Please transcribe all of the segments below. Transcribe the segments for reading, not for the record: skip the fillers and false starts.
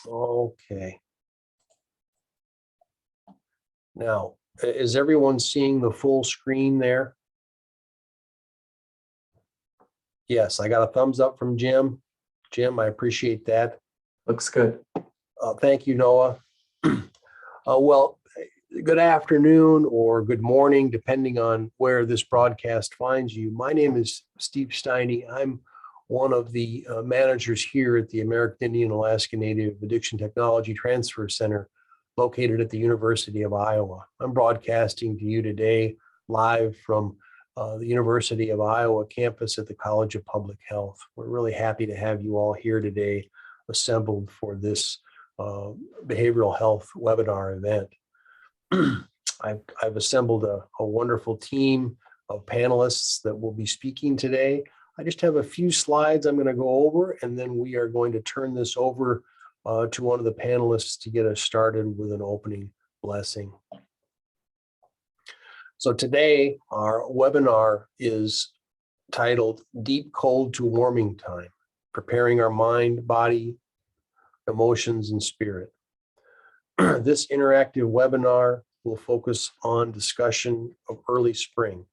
Okay. Now, is everyone seeing the full screen there? Yes, I got a thumbs up from Jim. Jim, I appreciate that. Looks good. Thank you, Noah. Well, good afternoon or good morning, depending on where this broadcast finds you. My name is Steve Steiny. I'm one of the managers here at the American Indian Alaska Native Addiction Technology Transfer Center, located at the University of Iowa. I'm broadcasting to you today live from the University of Iowa campus at the College of Public Health. We're really happy to have you all here today, assembled for this behavioral health webinar event. I've assembled a wonderful team of panelists that will be speaking today. I just have a few slides I'm going to go over, and then we are going to turn this over to one of the panelists to get us started with an opening blessing. So today, our webinar is titled Deep Cold to Warming Time, Preparing Our Mind, Body, Emotions, and Spirit. This interactive webinar will focus on discussion of early spring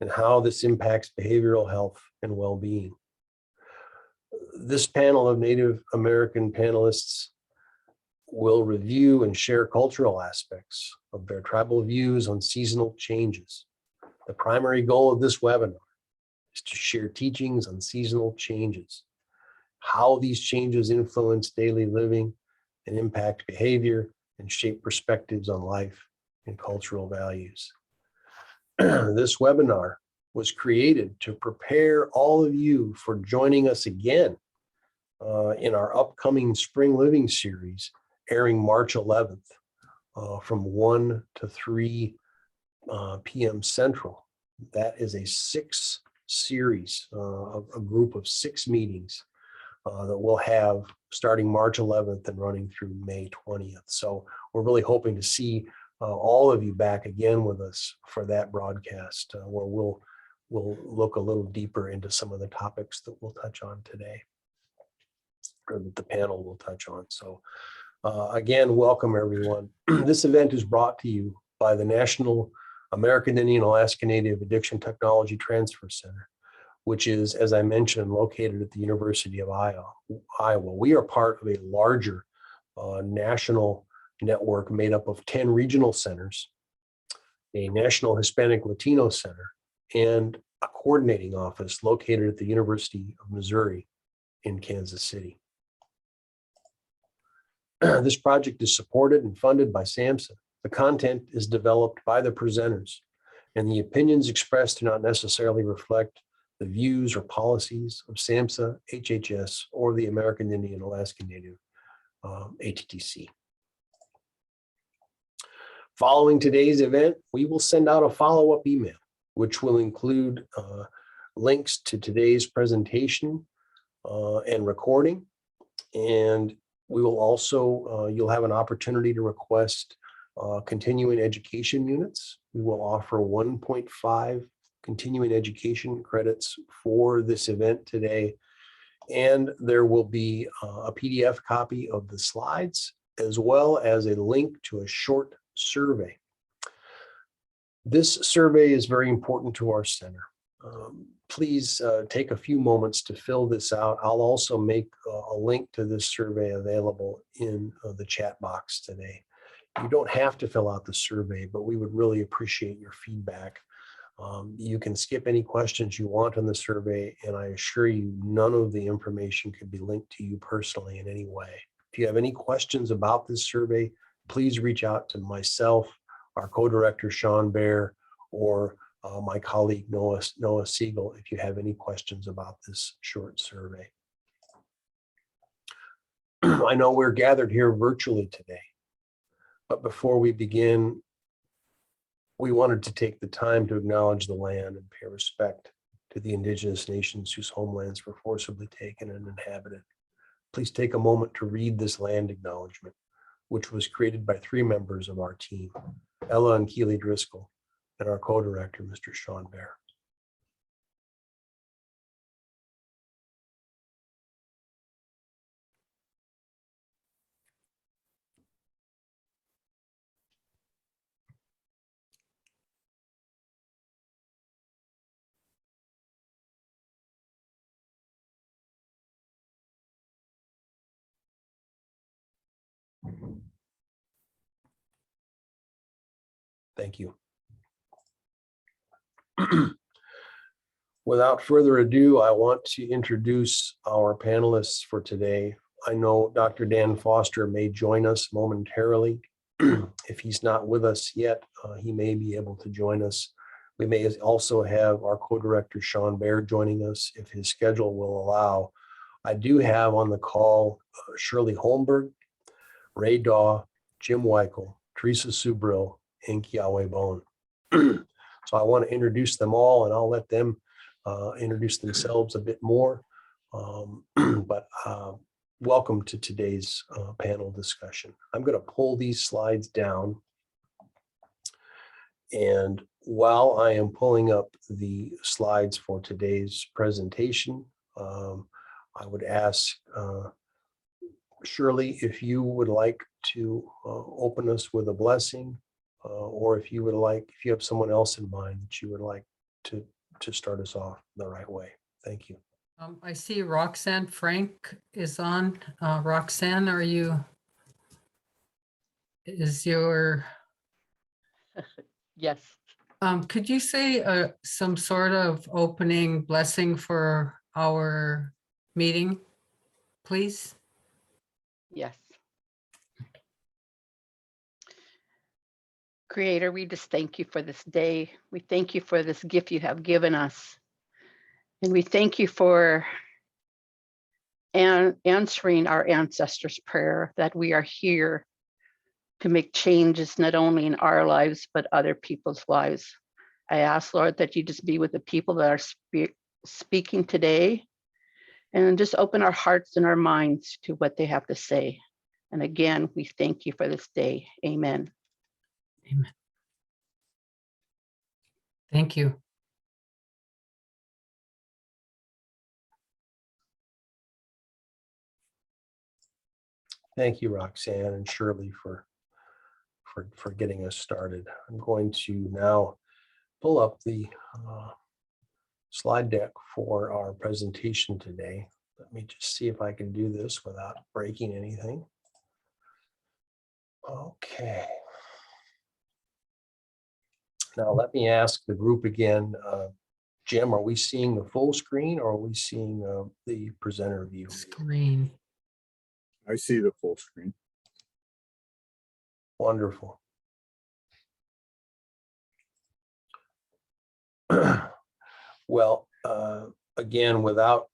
and how this impacts behavioral health and well-being. This panel of Native American panelists will review and share cultural aspects of their tribal views on seasonal changes. The primary goal of this webinar is to share teachings on seasonal changes, how these changes influence daily living and impact behavior and shape perspectives on life and cultural values. This webinar was created to prepare all of you for joining us again in our upcoming Spring Living series, airing March 11th from 1 to 3 p.m. Central. That is a 6 series, a group of 6 meetings that we'll have starting March 11th and running through May 20th. So we're really hoping to see all of you back again with us for that broadcast, where we'll look a little deeper into some of the topics that we'll touch on today, or that the panel will touch on. So again, welcome everyone. This event is brought to you by the National American Indian Alaska Native Addiction Technology Transfer Center, which is, as I mentioned, located at the University of Iowa. We are part of a larger national network made up of 10 regional centers, a National Hispanic Latino Center, and a coordinating office located at the University of Missouri in Kansas City. This project is supported and funded by SAMHSA. The content is developed by the presenters, and the opinions expressed do not necessarily reflect the views or policies of SAMHSA, HHS, or the American Indian Alaska Native ATTC. Following today's event, we will send out a follow-up email, which will include links to today's presentation and recording. And we will also, you'll have an opportunity to request continuing education units. We will offer 1.5 continuing education credits for this event today. And there will be a PDF copy of the slides, as well as a link to a short survey. This survey is very important to our center. Please take a few moments to fill this out. I'll also make a link to this survey available in the chat box today. You don't have to fill out the survey, but we would really appreciate your feedback. You can skip any questions you want on the survey, and I assure you none of the information could be linked to you personally in any way. If you have any questions about this survey, please reach out to myself, our co-director Sean Baer, or my colleague Noah Siegel if you have any questions about this short survey. I know we're gathered here virtually today, but before we begin, we wanted to take the time to acknowledge the land and pay respect to the indigenous nations whose homelands were forcibly taken and inhabited. Please take a moment to read this land acknowledgement, which was created by 3 members of our team, Ella and Keely Driscoll, and our co-director, Mr. Sean Baer. Thank you. Without further ado, I want to introduce our panelists for today. I know Dr. Dan Foster may join us momentarily. If he's not with us yet, he may be able to join us. We may also have our co-director Sean Baird joining us if his schedule will allow. I do have on the call Shirley Holmberg, Ray Daw, Jim Weichel, Teresa Subrill, and Kiawah Bone. So I want to introduce them all, and I'll let them introduce themselves a bit more. But welcome to today's panel discussion. I'm going to pull these slides down. And while I am pulling up the slides for today's presentation, I would ask Shirley if you would like to open us with a blessing, or if you have someone else in mind that you would like to start us off the right way. Thank you. I see Roxanne Frank is on. Roxanne, Yes. Could you say some sort of opening blessing for our meeting, please? Yes. Creator, we just thank you for this day. We thank you for this gift you have given us. And we thank you for answering our ancestors' prayer that we are here to make changes not only in our lives, but other people's lives. I ask, Lord, that you just be with the people that are speaking today, and just open our hearts and our minds to what they have to say. And again, we thank you for this day. Amen. Amen. Thank you. Thank you, Roxanne and Shirley, for getting us started. I'm going to now pull up the slide deck for our presentation today. Let me just see if I can do this without breaking anything. Okay. Now let me ask the group again. Jim, are we seeing the full screen, or are we seeing the presenter view? Screen. I see the full screen. Wonderful. Well, again, without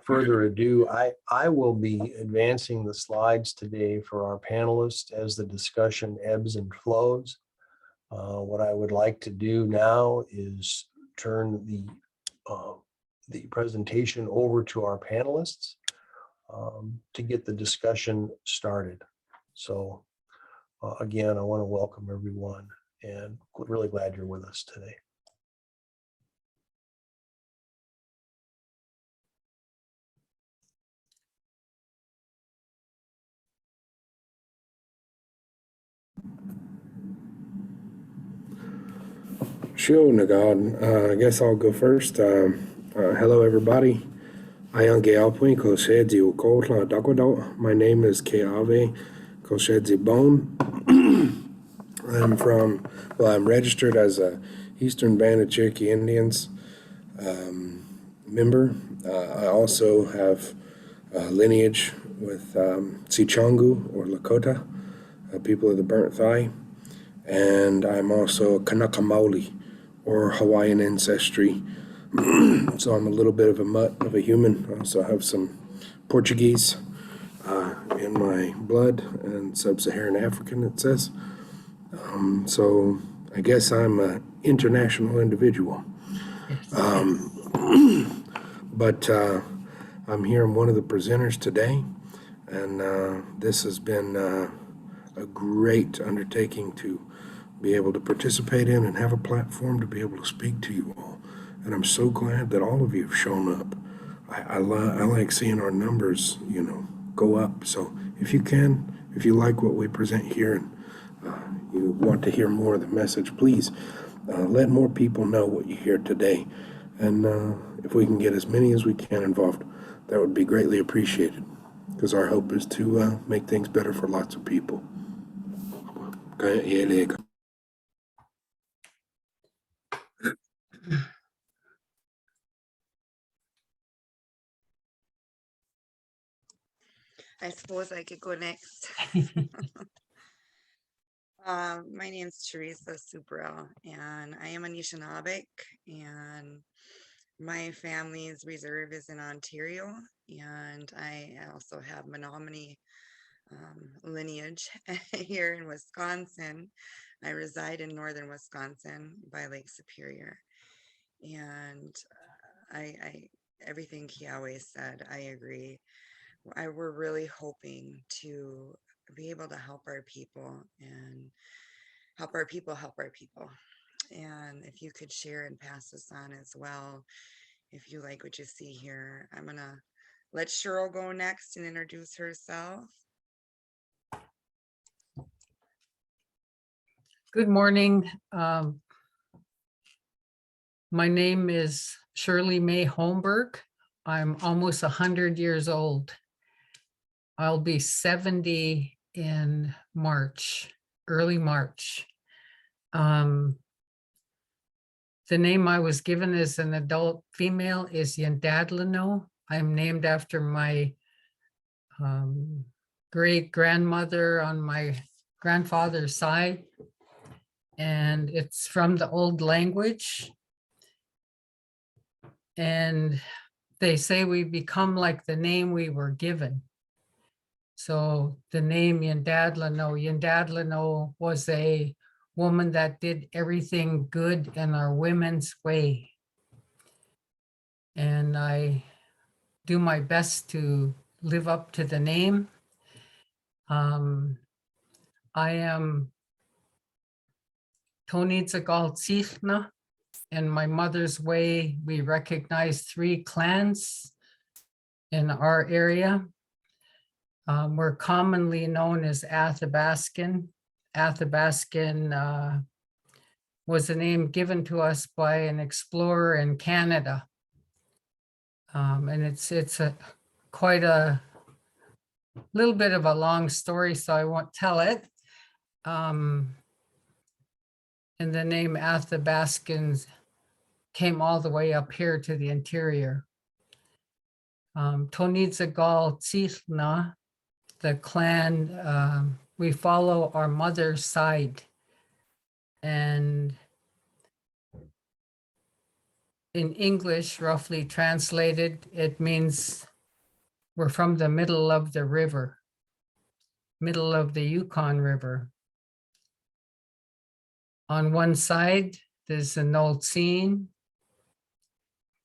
further ado, I will be advancing the slides today for our panelists as the discussion ebbs and flows. What I would like to do now is turn the presentation over to our panelists to get the discussion started. So again, I want to welcome everyone, and really glad you're with us today. Sure, Nagad. I guess I'll go first. Hello, everybody. My name is Kiawah Koshedzi Bone. I'm registered as a Eastern Band of Cherokee Indians member. I also have lineage with Sichongu or Lakota, people of the Burnt Thigh. And I'm also a Kanaka Maoli, or Hawaiian ancestry. So I'm a little bit of a mutt of a human. I also have some Portuguese in my blood, and sub-Saharan African, it says. So I guess I'm an international individual. But I'm here. I'm one of the presenters today, and this has been a great undertaking to be able to participate in and have a platform to be able to speak to you all. And I'm so glad that all of you have shown up. I like seeing our numbers, go up. So if you like what we present here, and you want to hear more of the message, please let more people know what you hear today. And if we can get as many as we can involved, that would be greatly appreciated, because our hope is to make things better for lots of people. I suppose I could go next. My name's Teresa Subrel, and I am Anishinaabe, and my family's reserve is in Ontario, and I also have Menominee lineage here in Wisconsin. I reside in northern Wisconsin by Lake Superior, and I everything Kiawah said, I agree. We're really hoping to be able to help our people and help our people help our people. And if you could share and pass this on as well, if you like what you see here. I'm gonna let Cheryl go next and introduce herself. Good morning. My name is Shirley May Holmberg. I'm almost 100 years old. I'll be 70 in March, early March. The name I was given as an adult female is Yendadlano. I'm named after my great grandmother on my grandfather's side. And it's from the old language. And they say we become like the name we were given. So the name Yendadlano was a woman that did everything good in our women's way. And I do my best to live up to the name. I am Tonitzagal Tsichna. In my mother's way, we recognize 3 clans in our area. We're commonly known as Athabascan. Athabascan was a name given to us by an explorer in Canada. And it's quite a little bit of a long story, so I won't tell it. And the name Athabascans came all the way up here to the interior. Tonitzagal Tsichna, the clan, we follow our mother's side. And in English, roughly translated, it means we're from the middle of the river, middle of the Yukon River. On one side, there's an old scene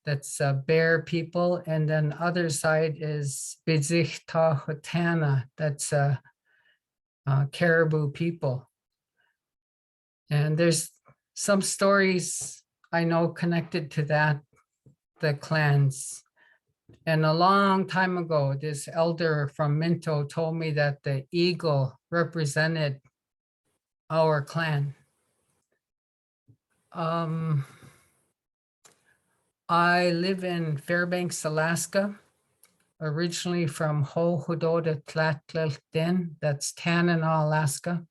that's Bear people, and then other side is Bizichtahotana, that's Caribou people. And there's some stories I know connected to that, the clans. And a long time ago, this elder from Minto told me that the eagle represented our clan. I live in Fairbanks, Alaska, originally from Hohodota Tlatlilten, that's Tanana, Alaska.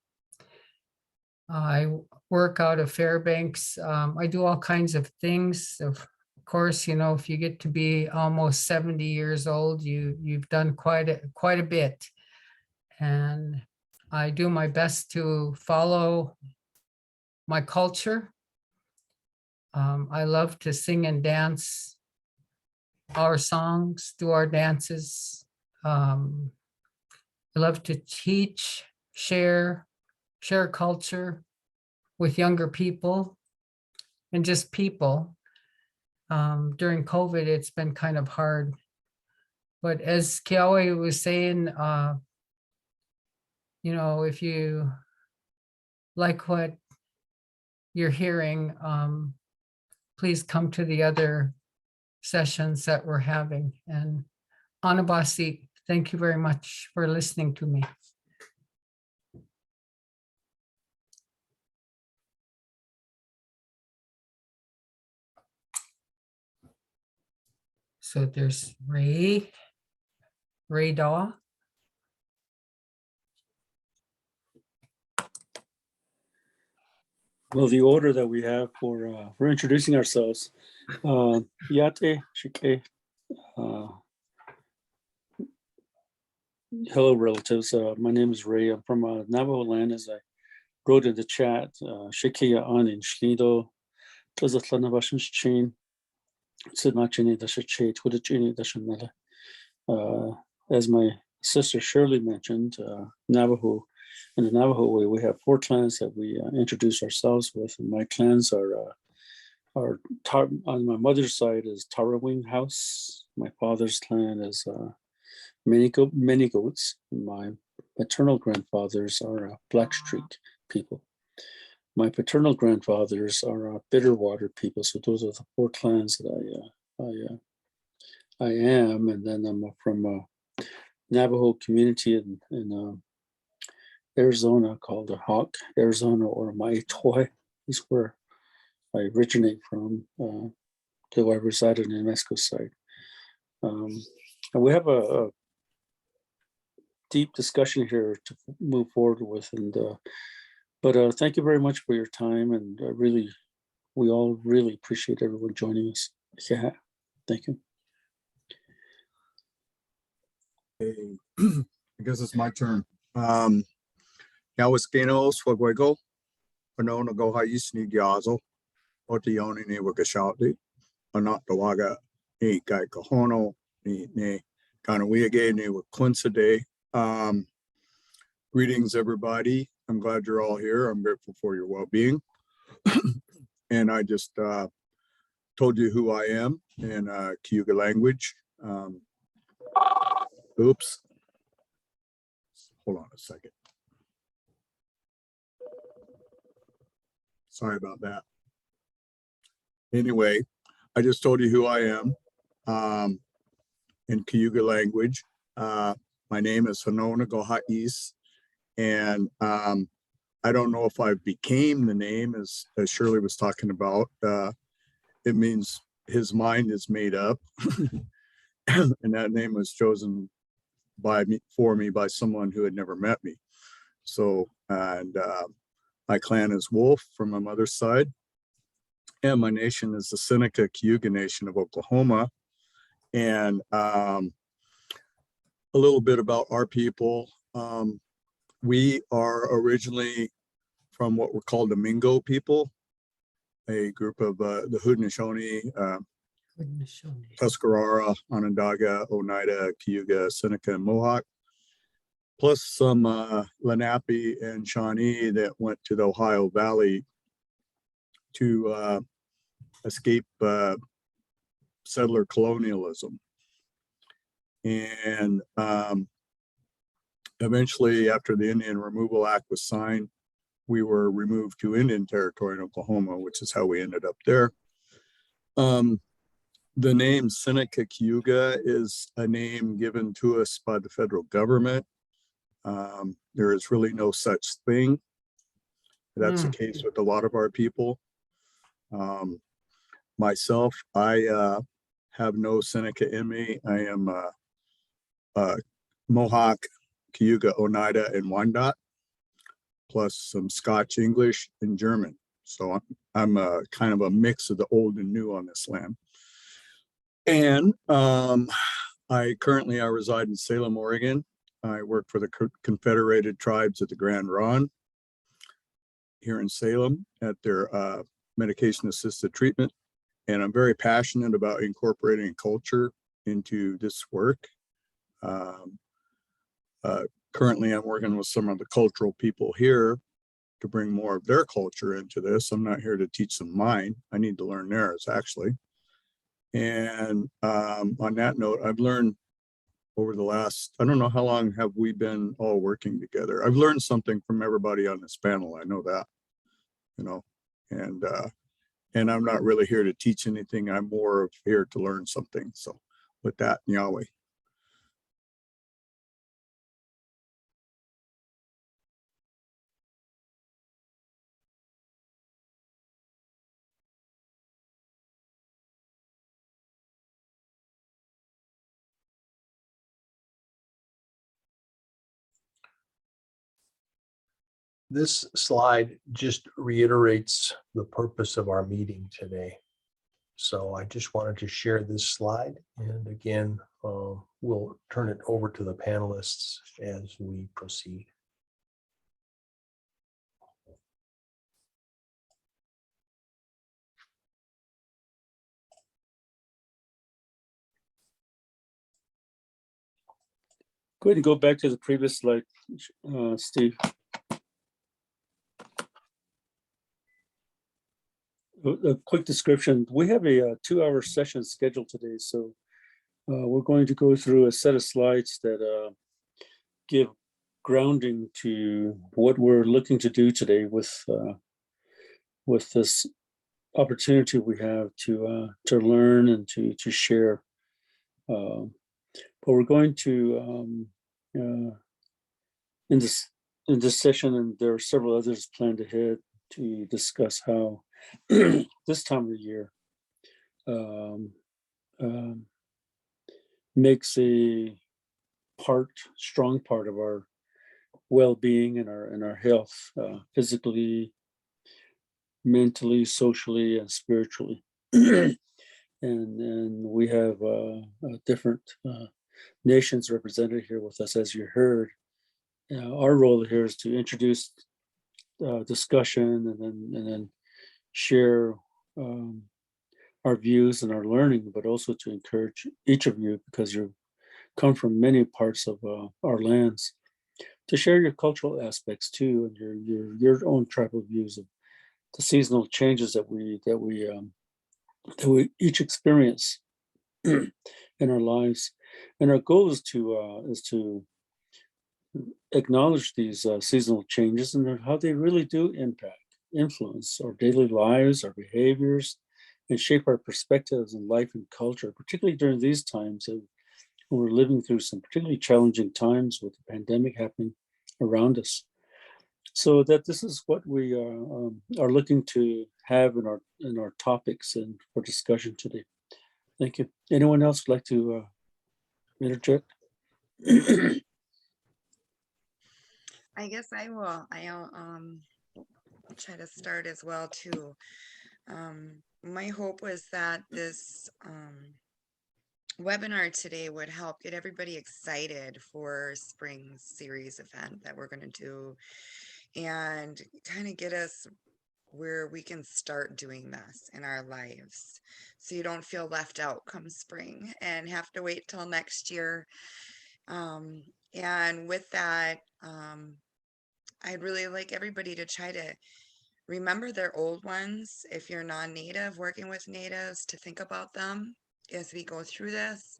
I work out of Fairbanks. I do all kinds of things. Of course, you know, if you get to be almost 70 years old, you've done quite a bit. And I do my best to follow my culture. I love to sing and dance our songs, do our dances. I love to teach, share culture with younger people and just people. During COVID, it's been kind of hard. But as Kiawah was saying, you know, if you like what you're hearing, please come to the other sessions that we're having. And Anabasi, thank you very much for listening to me. So there's Ray Daw. Well, the order that we have for introducing ourselves, Yate, Shike, Hello, relatives. My name is Ray. I'm from Navajo land. As I wrote in the chat, Shekia on in Shnido, Tlazatlana Chain, Sidmachini, the Shachet, Hudachini, the Shanella. As my sister Shirley mentioned, Navajo, in the Navajo way, we have 4 clans that we introduce ourselves with. And my clans are on my mother's side is Tarawing House. My father's clan is many goats. My maternal grandfathers are Blackstreet people. My paternal grandfathers are Bitterwater people. So those are the 4 clans that I am. And then I'm from a Navajo community in Arizona called the Hawk, Arizona, or Maitoy is where I originate from, though I reside in the UNESCO site. And we have a deep discussion here to move forward with. But thank you very much for your time. And we all really appreciate everyone joining us. Yeah, thank you. Hey, I guess it's my turn. Yawaskino, Swagwego, Panona Gohatis, Ni Gazo, Otioni, Ni Wakashati, Anot the Waga, Ni Guy Kahono, Ni Kanawiage, Ni Waquince. Greetings, everybody. I'm glad you're all here. I'm grateful for your well-being. And I just told you who I am in Kiawah language. Oops. Hold on a second. Sorry about that. Anyway, I just told you who I am in Kiawah language. My name is Hanona Gohatis, and I don't know if I became the name as Shirley was talking about. It means his mind is made up, and that name was chosen for me by someone who had never met me. So, and my clan is Wolf from my mother's side, and my nation is the Seneca Kiawah Nation of Oklahoma. And a little bit about our people. We are originally from what were called the Mingo people, a group of the Haudenosaunee, Tuscarora, Onondaga, Oneida, Kiawah, Seneca, and Mohawk, plus some Lenape and Shawnee that went to the Ohio Valley to escape settler colonialism. And eventually, after the Indian Removal Act was signed, we were removed to Indian Territory in Oklahoma, which is how we ended up there. The name Seneca Kiawah is a name given to us by the federal government. There is really no such thing. That's the case with a lot of our people. Myself, I have no Seneca in me. I am Mohawk, Kiawah, Oneida, and Wyandot, plus some Scotch, English, and German. So I'm a kind of a mix of the old and new on this land. And I reside in Salem, Oregon. I work for the Confederated Tribes of the Grand Ronde here in Salem at their medication-assisted treatment. And I'm very passionate about incorporating culture into this work. Currently, I'm working with some of the cultural people here to bring more of their culture into this. I'm not here to teach them mine. I need to learn theirs, actually. And on that note, I've learned over the last, I don't know how long have we been all working together. I've learned something from everybody on this panel. I know that, you know, and I'm not really here to teach anything. I'm more of here to learn something. So with that, Yahweh. This slide just reiterates the purpose of our meeting today. So I just wanted to share this slide. And again, we'll turn it over to the panelists as we proceed. Go ahead and go back to the previous slide, Steve. A quick description. We have a 2-hour session scheduled today, so we're going to go through a set of slides that give grounding to what we're looking to do today with this opportunity we have to learn and to share. But we're going to in this session, and there are several others planned ahead, to discuss how this time of the year makes a strong part of our well-being and our health, physically, mentally, socially, and spiritually. And we have different nations represented here with us, as you heard. Our role here is to introduce discussion and then share our views and our learning, but also to encourage each of you, because you come from many parts of our lands, to share your cultural aspects too, and your own tribal views of the seasonal changes that we each experience in our lives. And our goal is to acknowledge these seasonal changes and how they really do influence our daily lives, our behaviors, and shape our perspectives in life and culture, particularly during these times when we're living through some particularly challenging times with the pandemic happening around us. So that this is what we are looking to have in our topics and for discussion today. Thank you. Anyone else would like to interject? I guess I will. I'll try to start as well too. My hope was that this webinar today would help get everybody excited for spring series event that we're going to do, and kind of get us where we can start doing this in our lives, so you don't feel left out come spring and have to wait till next year. And with that, I'd really like everybody to try to remember their old ones. If you're non-native, working with natives, to think about them as we go through this.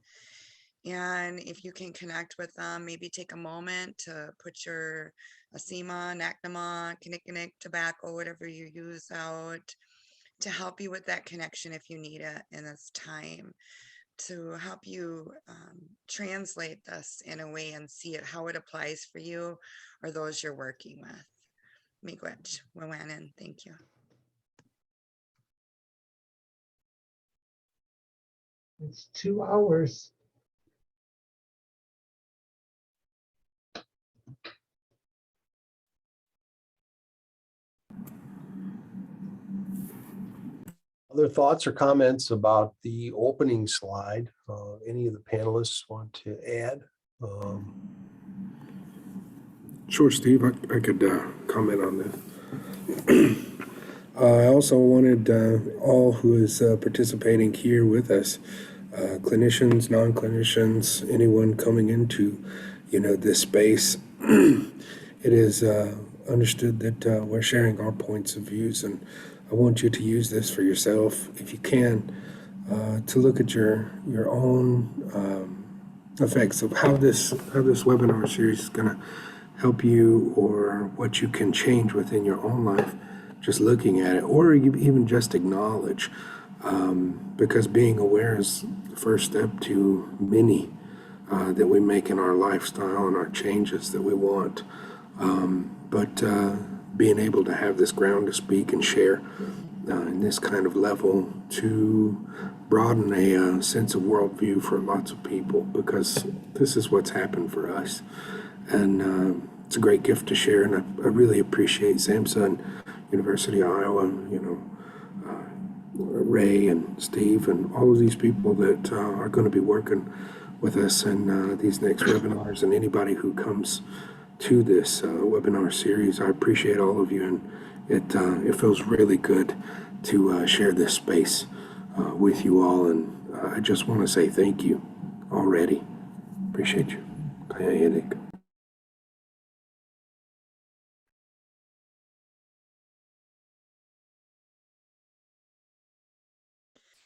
And if you can connect with them, maybe take a moment to put your Asima, Naknama, Kinnikinnick, tobacco, whatever you use out, to help you with that connection if you need it in this time, to help you translate this in a way and see it, how it applies for you or those you're working with. Miigwech, Wawanan, thank you. It's 2 hours. Other thoughts or comments about the opening slide? Any of the panelists want to add? Sure, Steve, I could comment on this. I also wanted all who is participating here with us, clinicians, non-clinicians, anyone coming into, this space, it is understood that we're sharing our points of views, and I want you to use this for yourself, if you can, to look at your own effects of how this webinar series is going to help you, or what you can change within your own life, just looking at it, or even just acknowledge, because being aware is the first step to many that we make in our lifestyle and our changes that we want. But being able to have this ground to speak and share in this kind of level to broaden a sense of worldview for lots of people, because this is what's happened for us. And it's a great gift to share, and I really appreciate SAMHSA and University of Iowa, Ray and Steve and all of these people that are going to be working with us in these next webinars, and anybody who comes to this webinar series. I appreciate all of you, and it feels really good to share this space with you all, and I just want to say thank you already. Appreciate you. Kaya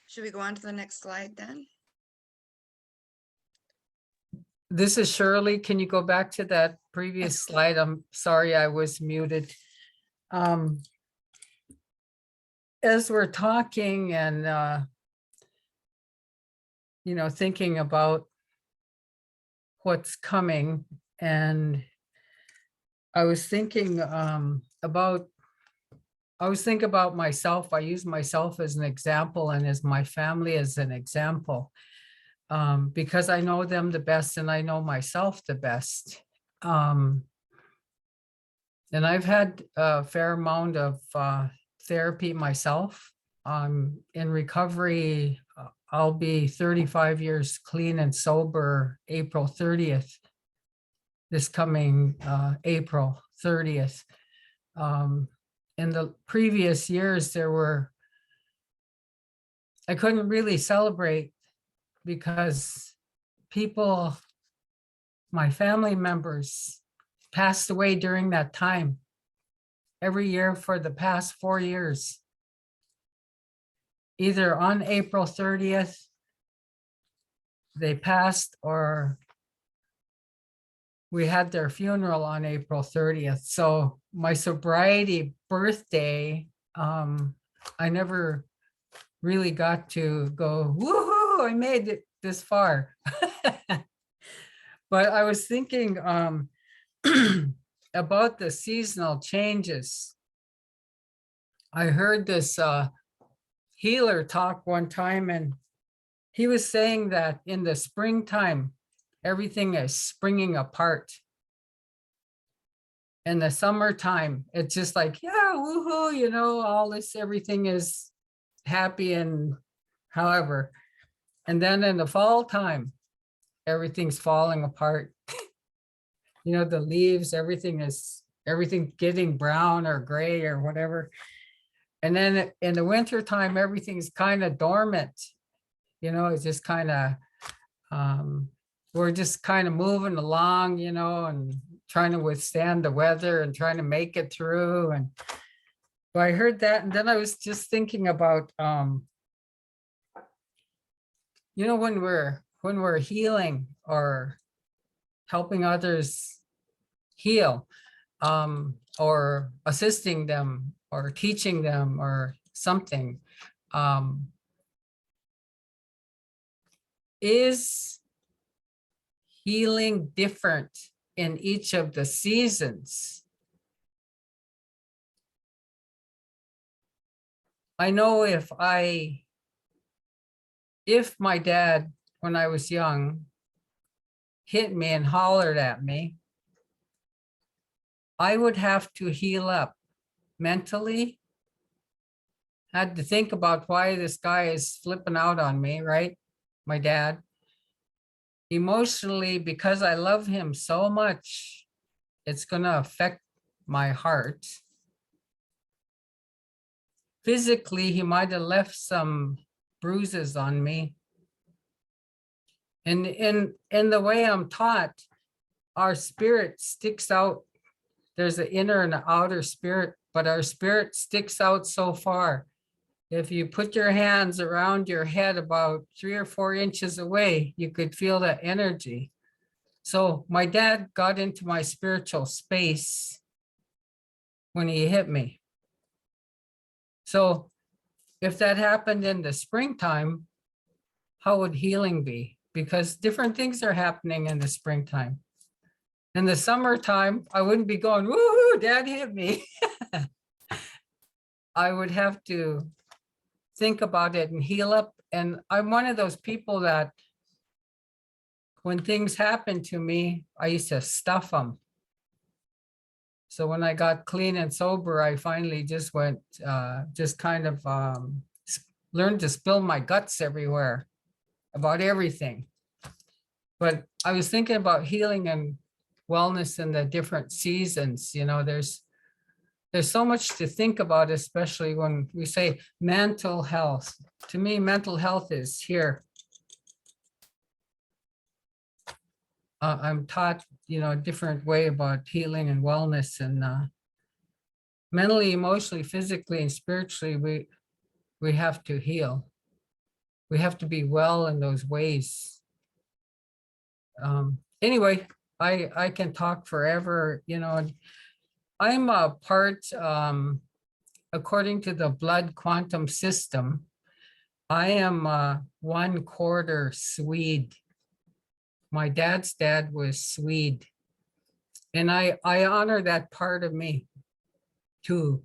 Should we go on to the next slide then? This is Shirley. Can you go back to that previous slide? I'm sorry, I was muted. As we're talking and, thinking about what's coming, and I was thinking about myself. I use myself as an example and as my family as an example. Because I know them the best and I know myself the best. And I've had a fair amount of therapy myself. In recovery, I'll be 35 years clean and sober April 30th, this coming April 30th. In the previous years, I couldn't really celebrate because people, my family members, passed away during that time. Every year for the past 4 years. Either on April 30th, they passed, or we had their funeral on April 30th. So my sobriety birthday, I never really got to go, woohoo, I made it this far. But I was thinking about the seasonal changes. I heard this healer talk one time, and he was saying that in the springtime, everything is springing apart. In the summertime, it's just like, yeah, woohoo, all this, everything is happy and however. And then in the fall time, everything's falling apart. The leaves, everything getting brown or gray or whatever. And then in the winter time, everything's kind of dormant. It's just kind of, we're just kind of moving along, and trying to withstand the weather and trying to make it through. And so I heard that, and then I was just thinking about, when we're healing or helping others heal, or assisting them or teaching them or something, is healing different in each of the seasons? I know if my dad, when I was young, hit me and hollered at me, I would have to heal up mentally. Had to think about why this guy is flipping out on me, right? My dad. Emotionally, because I love him so much, it's going to affect my heart. Physically, he might have left some bruises on me. And in the way I'm taught, our spirit sticks out. There's an inner and an outer spirit, but our spirit sticks out so far. If you put your hands around your head about 3 or 4 inches away, you could feel that energy. So my dad got into my spiritual space when he hit me. So if that happened in the springtime, how would healing be? Because different things are happening in the springtime. In the summertime, I wouldn't be going, woohoo, dad hit me. I would have to think about it and heal up. And I'm one of those people that when things happen to me, I used to stuff them. So when I got clean and sober, I finally just went, learned to spill my guts everywhere about everything. But I was thinking about healing and wellness in the different seasons. You know, there's so much to think about, especially when we say mental health. To me, mental health is here. I'm taught, you know, a different way about healing and wellness, and mentally, emotionally, physically, and spiritually, we have to heal. We have to be well in those ways. Anyway, I can talk forever, you know. I'm a part, according to the blood quantum system, I am 1/4 Swede. My dad's dad was Swede. And I honor that part of me too.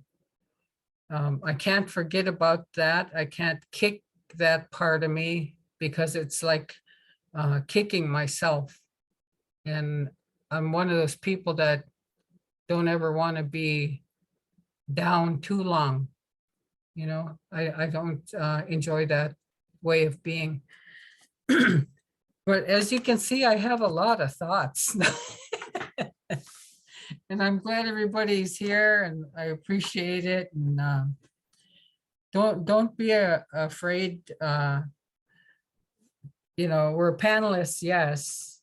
I can't forget about that. I can't kick that part of me because it's like kicking myself. And I'm one of those people that don't ever want to be down too long. You know, I don't enjoy that way of being. But as you can see, I have a lot of thoughts. And I'm glad everybody's here, and I appreciate it. And don't be afraid. You know, we're panelists, yes.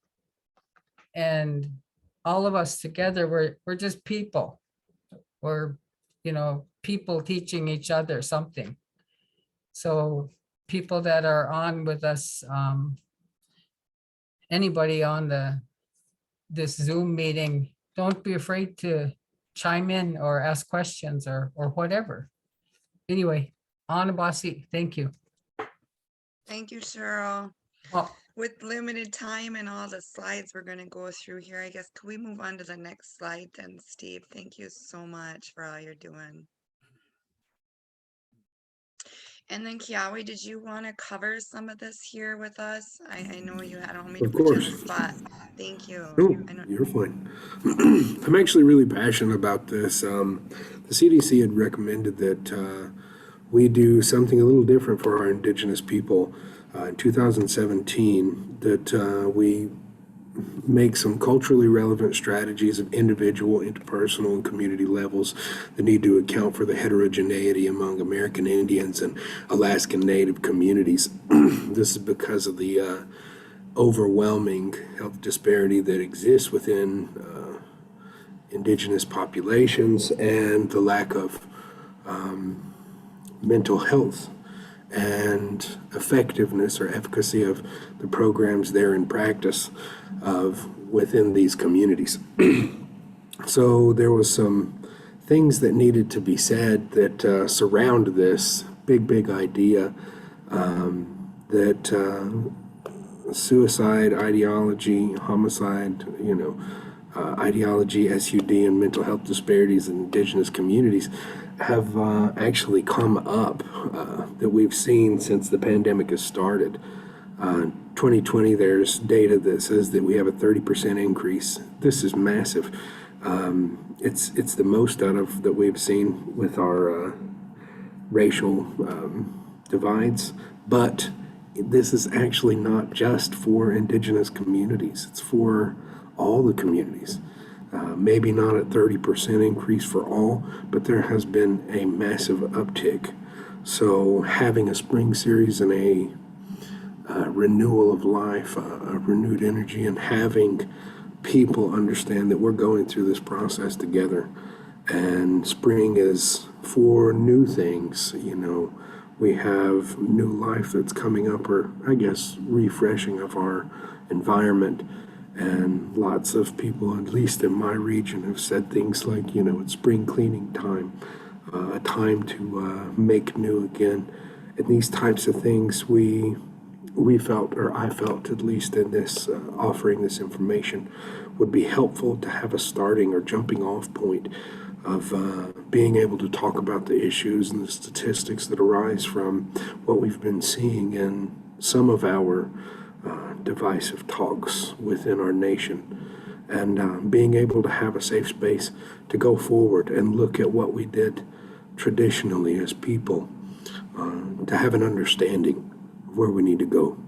And all of us together, we're just people. We're, you know, people teaching each other something. So people that are on with us, anybody on this Zoom meeting, don't be afraid to chime in or ask questions or whatever. Anyway, Anabasi, thank you. Thank you, Cheryl. Well, With limited time and all the slides we're going to go through here, I guess, could we move on to the next slide then, Steve? Thank you so much for all you're doing. And then Kiawah, did you want to cover some of this here with us? I know you had, I don't mean to Of put you on the course. spot. Thank you. No, I know- you're fine. I'm actually really passionate about this. The CDC had recommended that we do something a little different for our Indigenous people in 2017, that we make some culturally relevant strategies of individual, interpersonal, and community levels that need to account for the heterogeneity among American Indians and Alaskan Native communities. This is because of the overwhelming health disparity that exists within Indigenous populations and the lack of mental health and effectiveness or efficacy of the programs they're in practice of within these communities. So there was some things that needed to be said that surround this big idea that suicide ideology, homicide, ideology, SUD, and mental health disparities in Indigenous communities have actually come up that we've seen since the pandemic has started. 2020, there's data that says that we have a 30% increase. This is massive. It's the most out of that we've seen with our racial divides, but this is actually not just for Indigenous communities. It's for all the communities. Maybe not a 30% increase for all, but there has been a massive uptick. So having a spring series and a renewal of life, a renewed energy, and having people understand that we're going through this process together. And spring is for new things, we have new life that's coming up, or I guess refreshing of our environment. And lots of people, at least in my region, have said things like, it's spring cleaning time, a time to make new again. And these types of things we felt, or I felt at least in this, offering this information, would be helpful to have a starting or jumping off point of being able to talk about the issues and the statistics that arise from what we've been seeing in some of our divisive talks within our nation, and being able to have a safe space to go forward and look at what we did traditionally as people to have an understanding of where we need to go.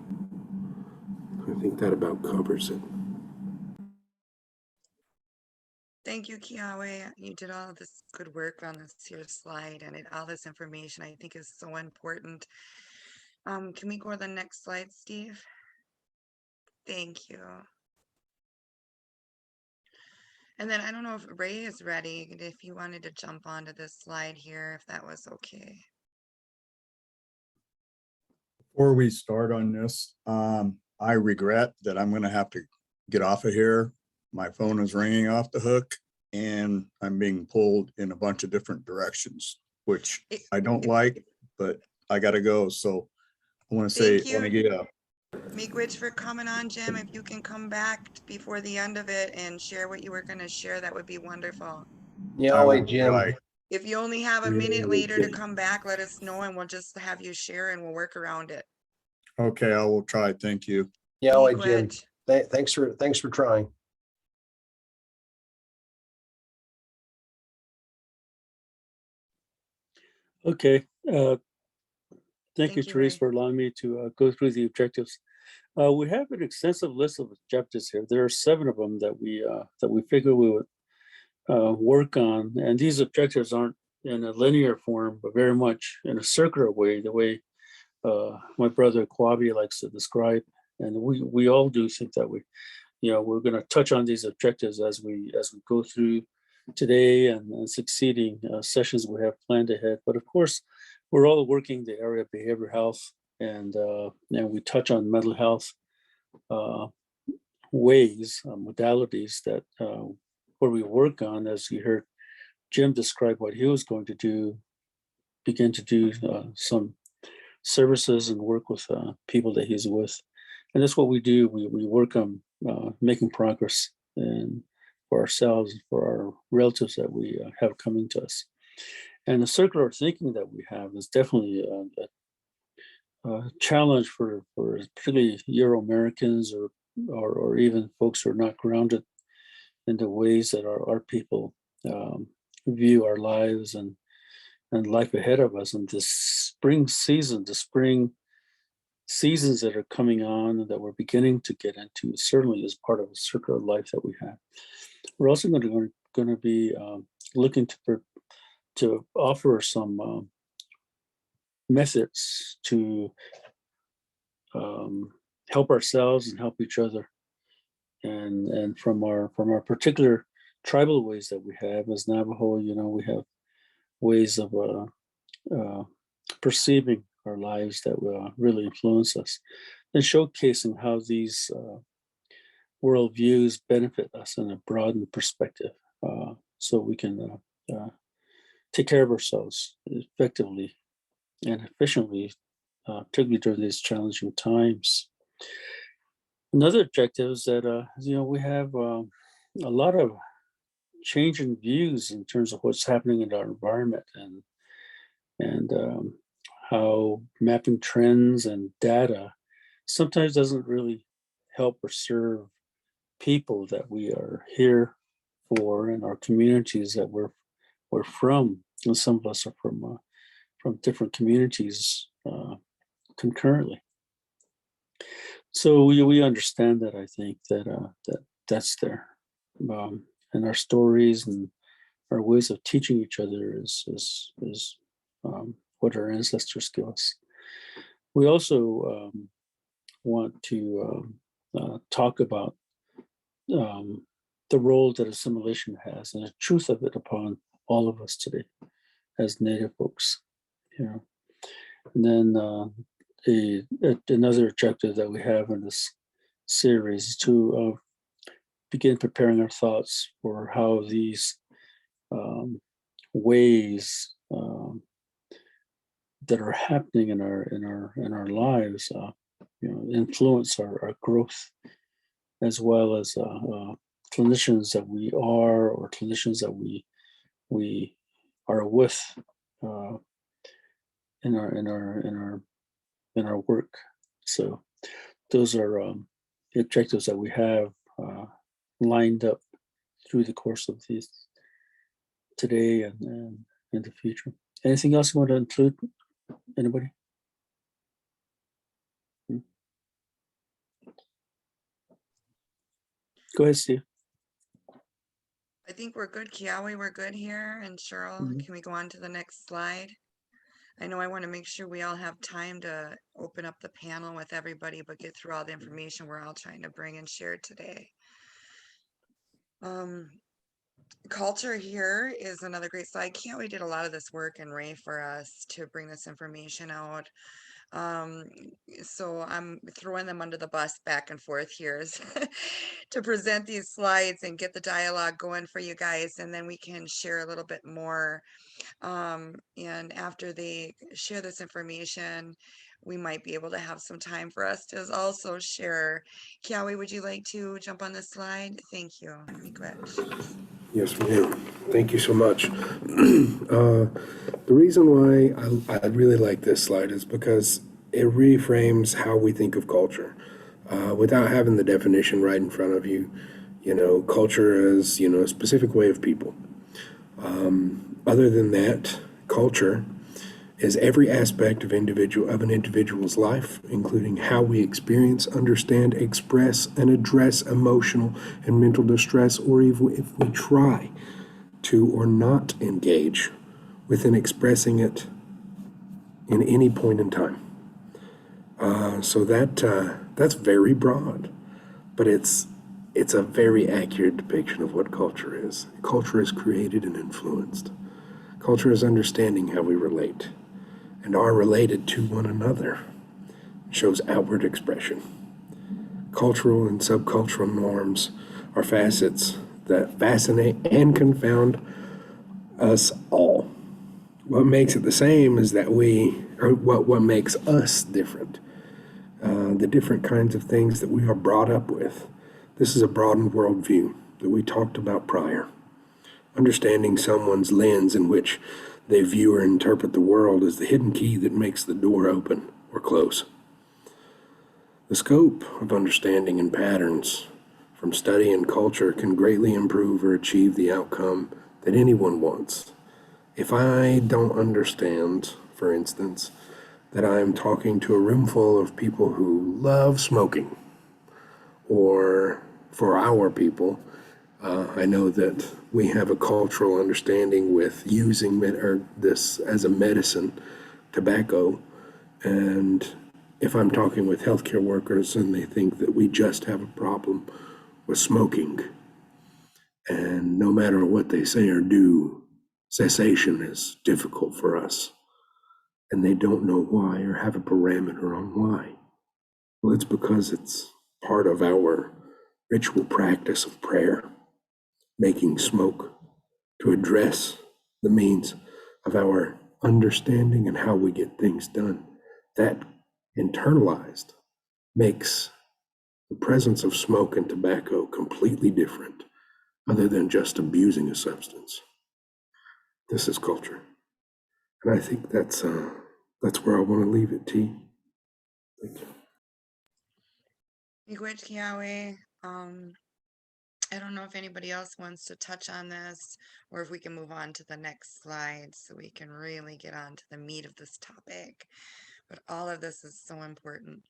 I think that about covers it. Thank you, Kiawah. You did all this good work on this here slide, and all this information I think is so important. Can we go to the next slide, Steve? Thank you. And then I don't know if Ray is ready, if you wanted to jump onto this slide here, if that was okay. Before we start on this, I regret that I'm going to have to get off of here. My phone is ringing off the hook and I'm being pulled in a bunch of different directions, which I don't like, but I got to go. So I want to say, Thank I want to you, get up. Miigwech, for coming on, Jim. If you can come back before the end of it and share what you were going to share, that would be wonderful. Yeah, I will wait, Jim. try. If you only have a minute later to come back, let us know and we'll just have you share and we'll work around it. Okay, I will try. Thank you. Yeah, wait, Jim. Miigwech. Thanks for trying. Okay. Thank you, Thank you, Therese, Ray. for allowing me to go through the objectives. We have an extensive list of objectives here. There are 7 of them that we figure we would work on, and these objectives aren't in a linear form, but very much in a circular way, the way my brother Kiawah likes to describe, and we all do think that we're going to touch on these objectives as we go through today and succeeding sessions we have planned ahead. But of course, we're all working the area of behavioral health, and we touch on mental health ways, modalities that where we work on, as you heard Jim describe what he was going to do, begin to do some services and work with people that he's with. And that's what we do. We work on making progress and for ourselves, for our relatives that we have coming to us. And the circular thinking that we have is definitely a challenge for particularly Euro-Americans or even folks who are not grounded in the ways that our people view our lives and life ahead of us. And this spring season, the spring seasons that are coming on and that we're beginning to get into certainly is part of a circular life that we have. We're also going to be looking to offer some methods to help ourselves and help each other, and from our particular tribal ways that we have as Navajo. We have ways of perceiving our lives that will really influence us, and showcasing how these worldviews benefit us in a broadened perspective, so we can take care of ourselves effectively and efficiently, particularly during these challenging times. Another objective is that we have a lot of changing views in terms of what's happening in our environment, and how mapping trends and data sometimes doesn't really help or serve people that we are here for in our communities that we're from. And some of us are from different communities concurrently. So we understand that. I think that's there, and our stories and our ways of teaching each other is what our ancestors give us. We also want to talk about the role that assimilation has and the truth of it upon all of us today as Native folks. And then another objective that we have in this series is to begin preparing our thoughts for how these ways that are happening in our lives influence our growth, as well as clinicians that we are, or clinicians that we are with in our work. So those are the objectives that we have lined up through the course of these today and in the future. Anything else you want to include, Anybody? Go ahead, Steve. I think we're good, Kiawah, we're good here. And Cheryl, Mhm. can we go on to the next slide? I know I want to make sure we all have time to open up the panel with everybody, but get through all the information we're all trying to bring and share today. Culture here is another great slide. Kiawah did a lot of this work and Ray for us to bring this information out. So I'm throwing them under the bus back and forth here to present these slides and get the dialogue going for you guys, and then we can share a little bit more. And after they share this information, we might be able to have some time for us to also share. Kiawah, would you like to jump on this slide? Thank you. Miigwech. Yes, ma'am. Thank you so much. The reason why I really like this slide is because it reframes how we think of culture. Without having the definition right in front of you, culture is, a specific way of people. Other than that, culture is every aspect of an individual's life, including how we experience, understand, express, and address emotional and mental distress, or even if we try to or not engage within expressing it in any point in time. So that's very broad, but it's a very accurate depiction of what culture is. Culture is created and influenced. Culture is understanding how we relate and are related to one another. It shows outward expression. Cultural and subcultural norms are facets that fascinate and confound us all. What makes it the same is that what makes us different. The different kinds of things that we are brought up with. This is a broadened worldview that we talked about prior. Understanding someone's lens in which they view or interpret the world is the hidden key that makes the door open or close. The scope of understanding and patterns from study and culture can greatly improve or achieve the outcome that anyone wants. If I don't understand, for instance, that I'm talking to a room full of people who love smoking, or for our people, I know that we have a cultural understanding with using this as a medicine, tobacco, and if I'm talking with healthcare workers and they think that we just have a problem with smoking, and no matter what they say or do, cessation is difficult for us, and they don't know why or have a parameter on why. Well, it's because it's part of our ritual practice of prayer, making smoke to address the means of our understanding and how we get things done. That internalized makes the presence of smoke and tobacco completely different, other than just abusing a substance. This is culture. And I think that's where I want to leave it, T. Thank you. Miigwech, Kiawah. I don't know if anybody else wants to touch on this or if we can move on to the next slide so we can really get on to the meat of this topic. But all of this is so important.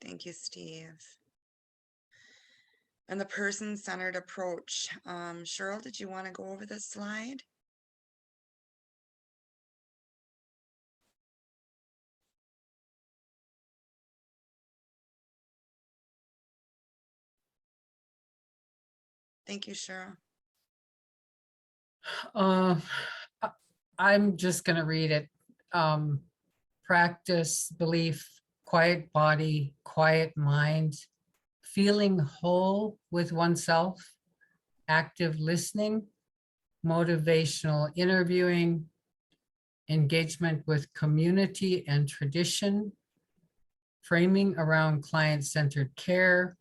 Thank you, Steve. And the person-centered approach. Cheryl, did you want to go over this slide? Thank you, Cheryl. I'm just going to read it. Practice, belief, quiet body, quiet mind, feeling whole with oneself, active listening, motivational interviewing, engagement with community and tradition, framing around client-centered care,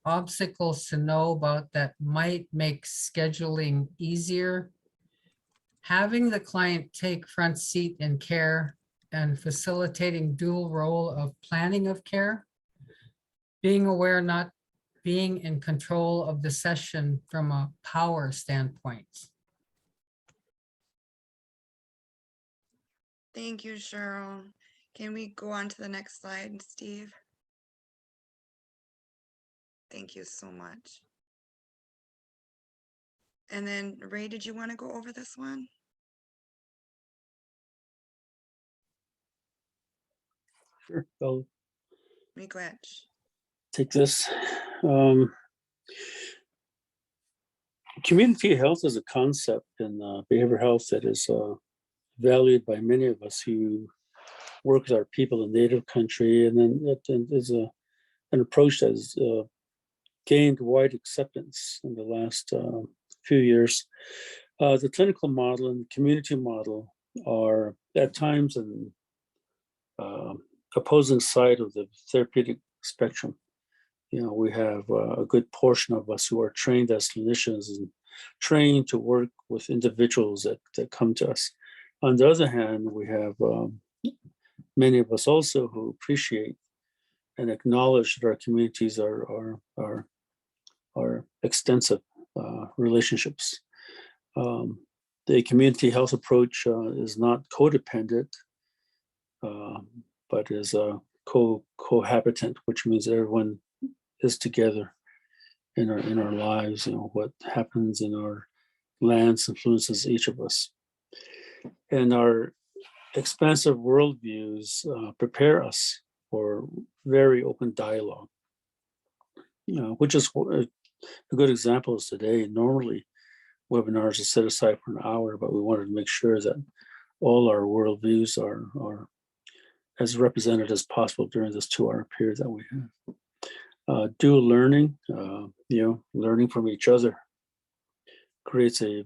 obstacles to know about that might make scheduling easier, having the client take front seat in care and facilitating dual role of planning of care, being aware not being in control of the session from a power standpoint. Thank you, Cheryl. Can we go on to the next slide, Steve? Thank you so much. And then Ray, did you want to go over this one? Sure, I'll Miigwech. take this. Community health is a concept in behavioral health that is valued by many of us who work with our people in native country, and then that is an approach that has gained wide acceptance in the last few years. The clinical model and the community model are at times an opposing side of the therapeutic spectrum. You know, we have a good portion of us who are trained as clinicians and trained to work with individuals that come to us. On the other hand, we have many of us also who appreciate and acknowledge that our communities are extensive relationships. The community health approach is not codependent, but is cohabitant, which means everyone is together in our lives. You know, what happens in our lands influences each of us, and our expansive worldviews prepare us for very open dialogue. You know, which is a good example is today. Normally, webinars are set aside for an hour, but we wanted to make sure that all our worldviews are as represented as possible during this 2-hour period that we have. Dual learning, learning from each other creates a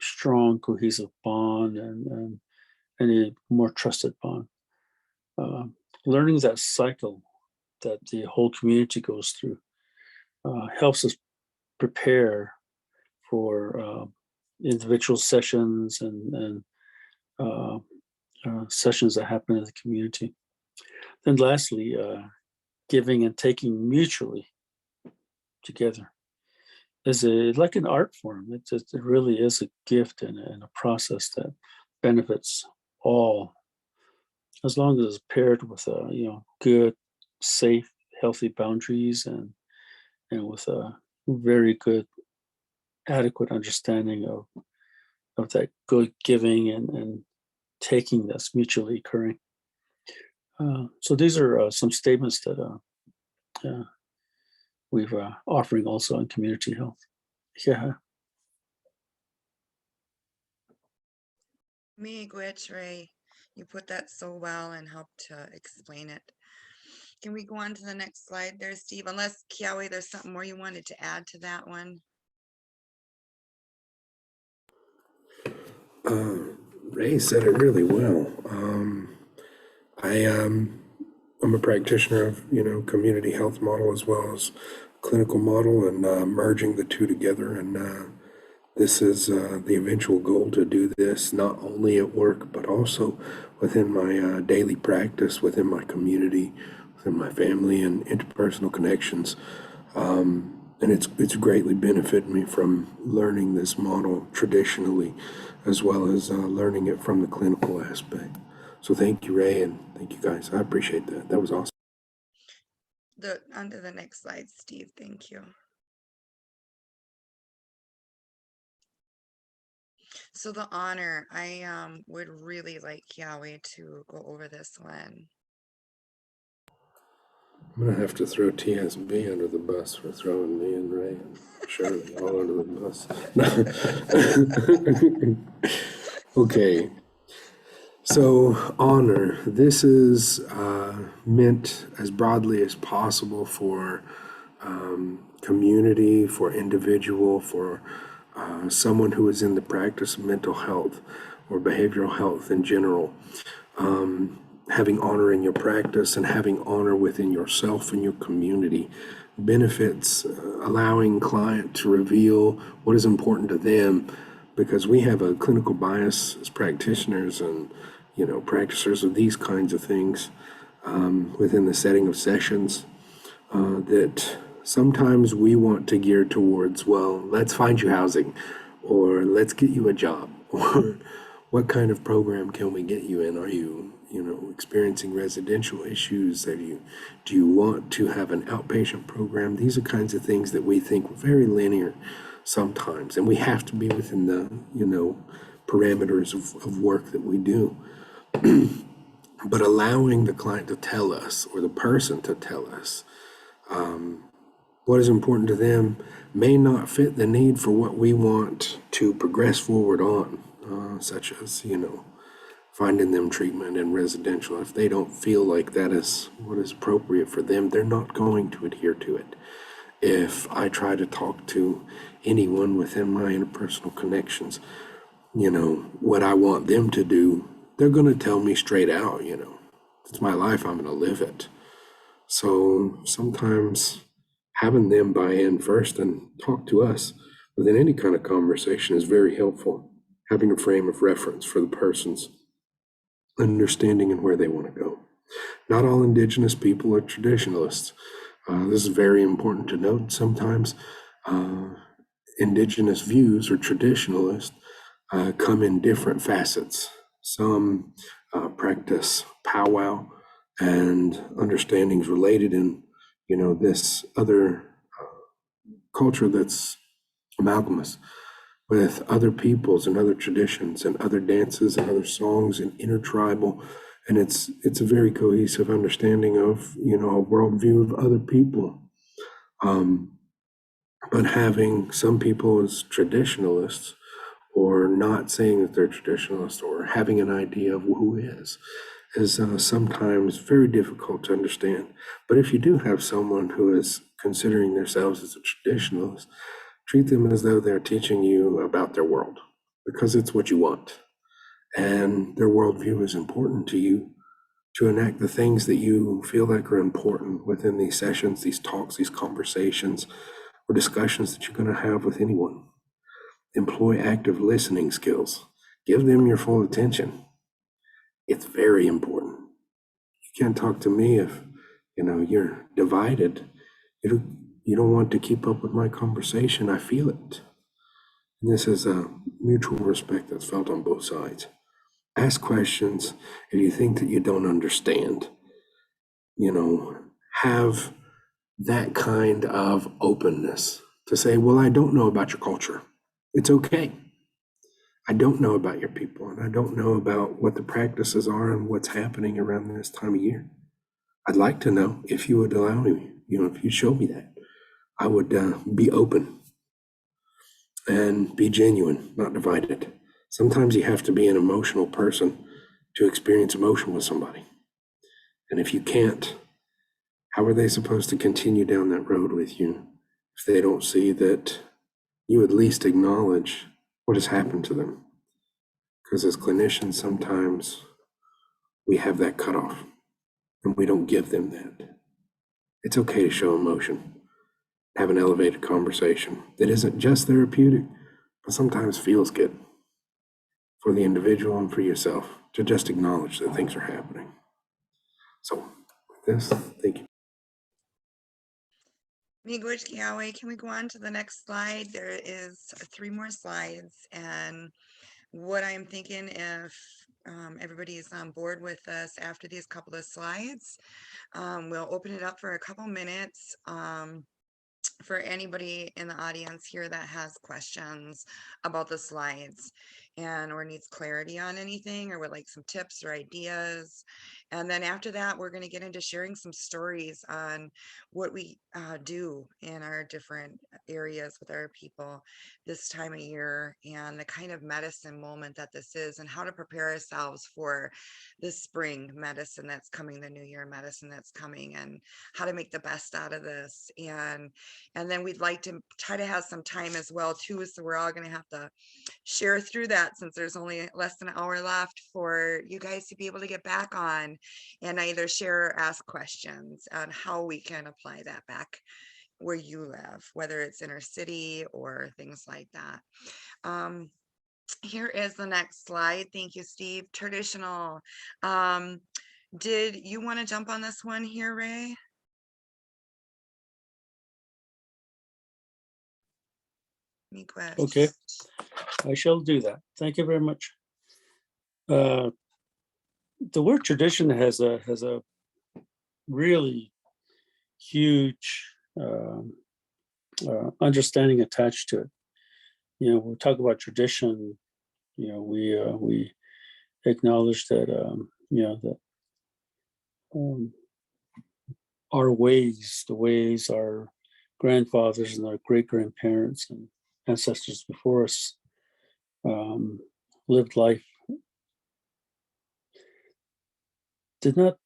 strong, cohesive bond and a more trusted bond. Learning that cycle that the whole community goes through helps us prepare for individual sessions and sessions that happen in the community. Then lastly, giving and taking mutually together is like an art form. It really is a gift and a process that benefits all, as long as it's paired with good, safe, healthy boundaries and with a very good, adequate understanding of that good giving and taking that's mutually occurring. So these are some statements that we've offering also in community health. Yeah. Miigwech, Ray. You put that so well and helped to explain it. Can we go on to the next slide there, Steve? Unless, Kiawah, there's something more you wanted to add to that one? Ray said it really well. I'm a practitioner of, community health model as well as clinical model, and merging the two together. And this is the eventual goal, to do this not only at work, but also within my daily practice, within my community, within my family and interpersonal connections. And it's greatly benefited me from learning this model traditionally, as well as learning it from the clinical aspect. So thank you, Ray, and thank you guys. I appreciate that. That was awesome. Onto the next slide, Steve. Thank you. So the honor, I would really like Kiawah to go over this one. I'm gonna have to throw TSB under the bus for throwing me and Ray and Shirley all under the bus. Okay. So honor, this is meant as broadly as possible for community, for individual, for someone who is in the practice of mental health or behavioral health in general. Having honor in your practice and having honor within yourself and your community benefits allowing client to reveal what is important to them, because we have a clinical bias as practitioners and practitioners of these kinds of things within the setting of sessions that sometimes we want to gear towards, well, let's find you housing, or let's get you a job, or what kind of program can we get you in? Are you, experiencing residential issues? Do you want to have an outpatient program? These are kinds of things that we think very linear sometimes, and we have to be within the, parameters of work that we do. But allowing the client to tell us, or the person to tell us, what is important to them may not fit the need for what we want to progress forward on, such as, finding them treatment in residential. If they don't feel like that is what is appropriate for them, they're not going to adhere to it. If I try to talk to anyone within my interpersonal connections, what I want them to do, they're going to tell me straight out, it's my life, I'm going to live it. So sometimes having them buy in first and talk to us within any kind of conversation is very helpful. Having a frame of reference for the person's understanding and where they want to go. Not all Indigenous people are traditionalists. This is very important to note. Sometimes Indigenous views or traditionalists come in different facets. Some practice powwow and understandings related in, this other culture that's amalgamous with other peoples and other traditions and other dances and other songs and intertribal. And it's a very cohesive understanding of, a worldview of other people. But having some people as traditionalists, or not saying that they're traditionalists, or having an idea of who is sometimes very difficult to understand. But if you do have someone who is considering themselves as a traditionalist, treat them as though they're teaching you about their world, because it's what you want. And their worldview is important to you to enact the things that you feel like are important within these sessions, these talks, these conversations, or discussions that you're going to have with anyone. Employ active listening skills. Give them your full attention. It's very important. You can't talk to me if, you're divided. You don't want to keep up with my conversation. I feel it. And this is a mutual respect that's felt on both sides. Ask questions if you think that you don't understand. Have that kind of openness to say, well, I don't know about your culture. It's okay. I don't know about your people, and I don't know about what the practices are and what's happening around this time of year. I'd like to know. If you would allow me, if you show me that, I would be open and be genuine, not divided. Sometimes you have to be an emotional person to experience emotion with somebody. And if you can't, how are they supposed to continue down that road with you if they don't see that you at least acknowledge what has happened to them? Because as clinicians, sometimes we have that cutoff and we don't give them that. It's okay to show emotion, have an elevated conversation that isn't just therapeutic, but sometimes feels good for the individual and for yourself to just acknowledge that things are happening. So with this, thank you. Miigwech Kiawah, can we go on to the next slide? There is 3 more slides, and what I'm thinking, if everybody is on board with us after these couple of slides, we'll open it up for a couple minutes for anybody in the audience here that has questions about the slides and or needs clarity on anything, or would like some tips or ideas. And then after that, we're going to get into sharing some stories on what we do in our different areas with our people this time of year, and the kind of medicine moment that this is, and how to prepare ourselves for the spring medicine that's coming, the new year medicine that's coming, and how to make the best out of this. And then we'd like to try to have some time as well too, so we're all going to have to share through that, since there's only less than an hour left, for you guys to be able to get back on and either share or ask questions on how we can apply that back where you live, whether it's inner city or things like that. Here is the next slide. Thank you, Steve. Traditional. Did you want to jump on this one here, Ray? Any questions? Okay, I shall do that. Thank you very much. The word tradition has a really huge understanding attached to it. You know, when we talk about tradition, you know, we acknowledge that you know, that our ways, the ways our grandfathers and our great grandparents and ancestors before us lived life, did not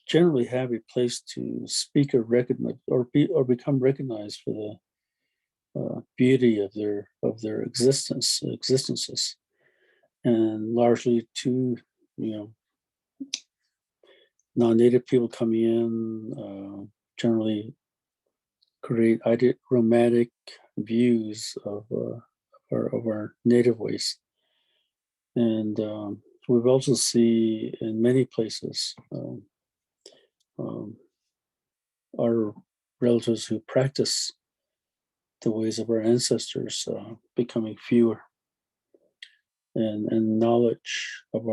generally have a place to speak or recognize or become recognized for the beauty of their existences, and largely to, you know, non-native people coming in generally create romantic views of our native ways. And we've also see in many places our relatives who practice the ways of our ancestors becoming fewer, and knowledge of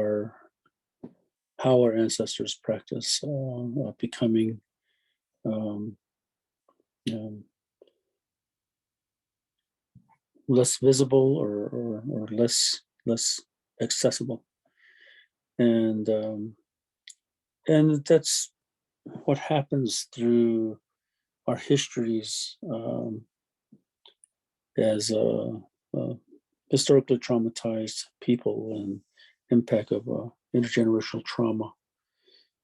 how our ancestors practice becoming less visible or less accessible, and that's what happens through our histories as historically traumatized people and impact of intergenerational trauma.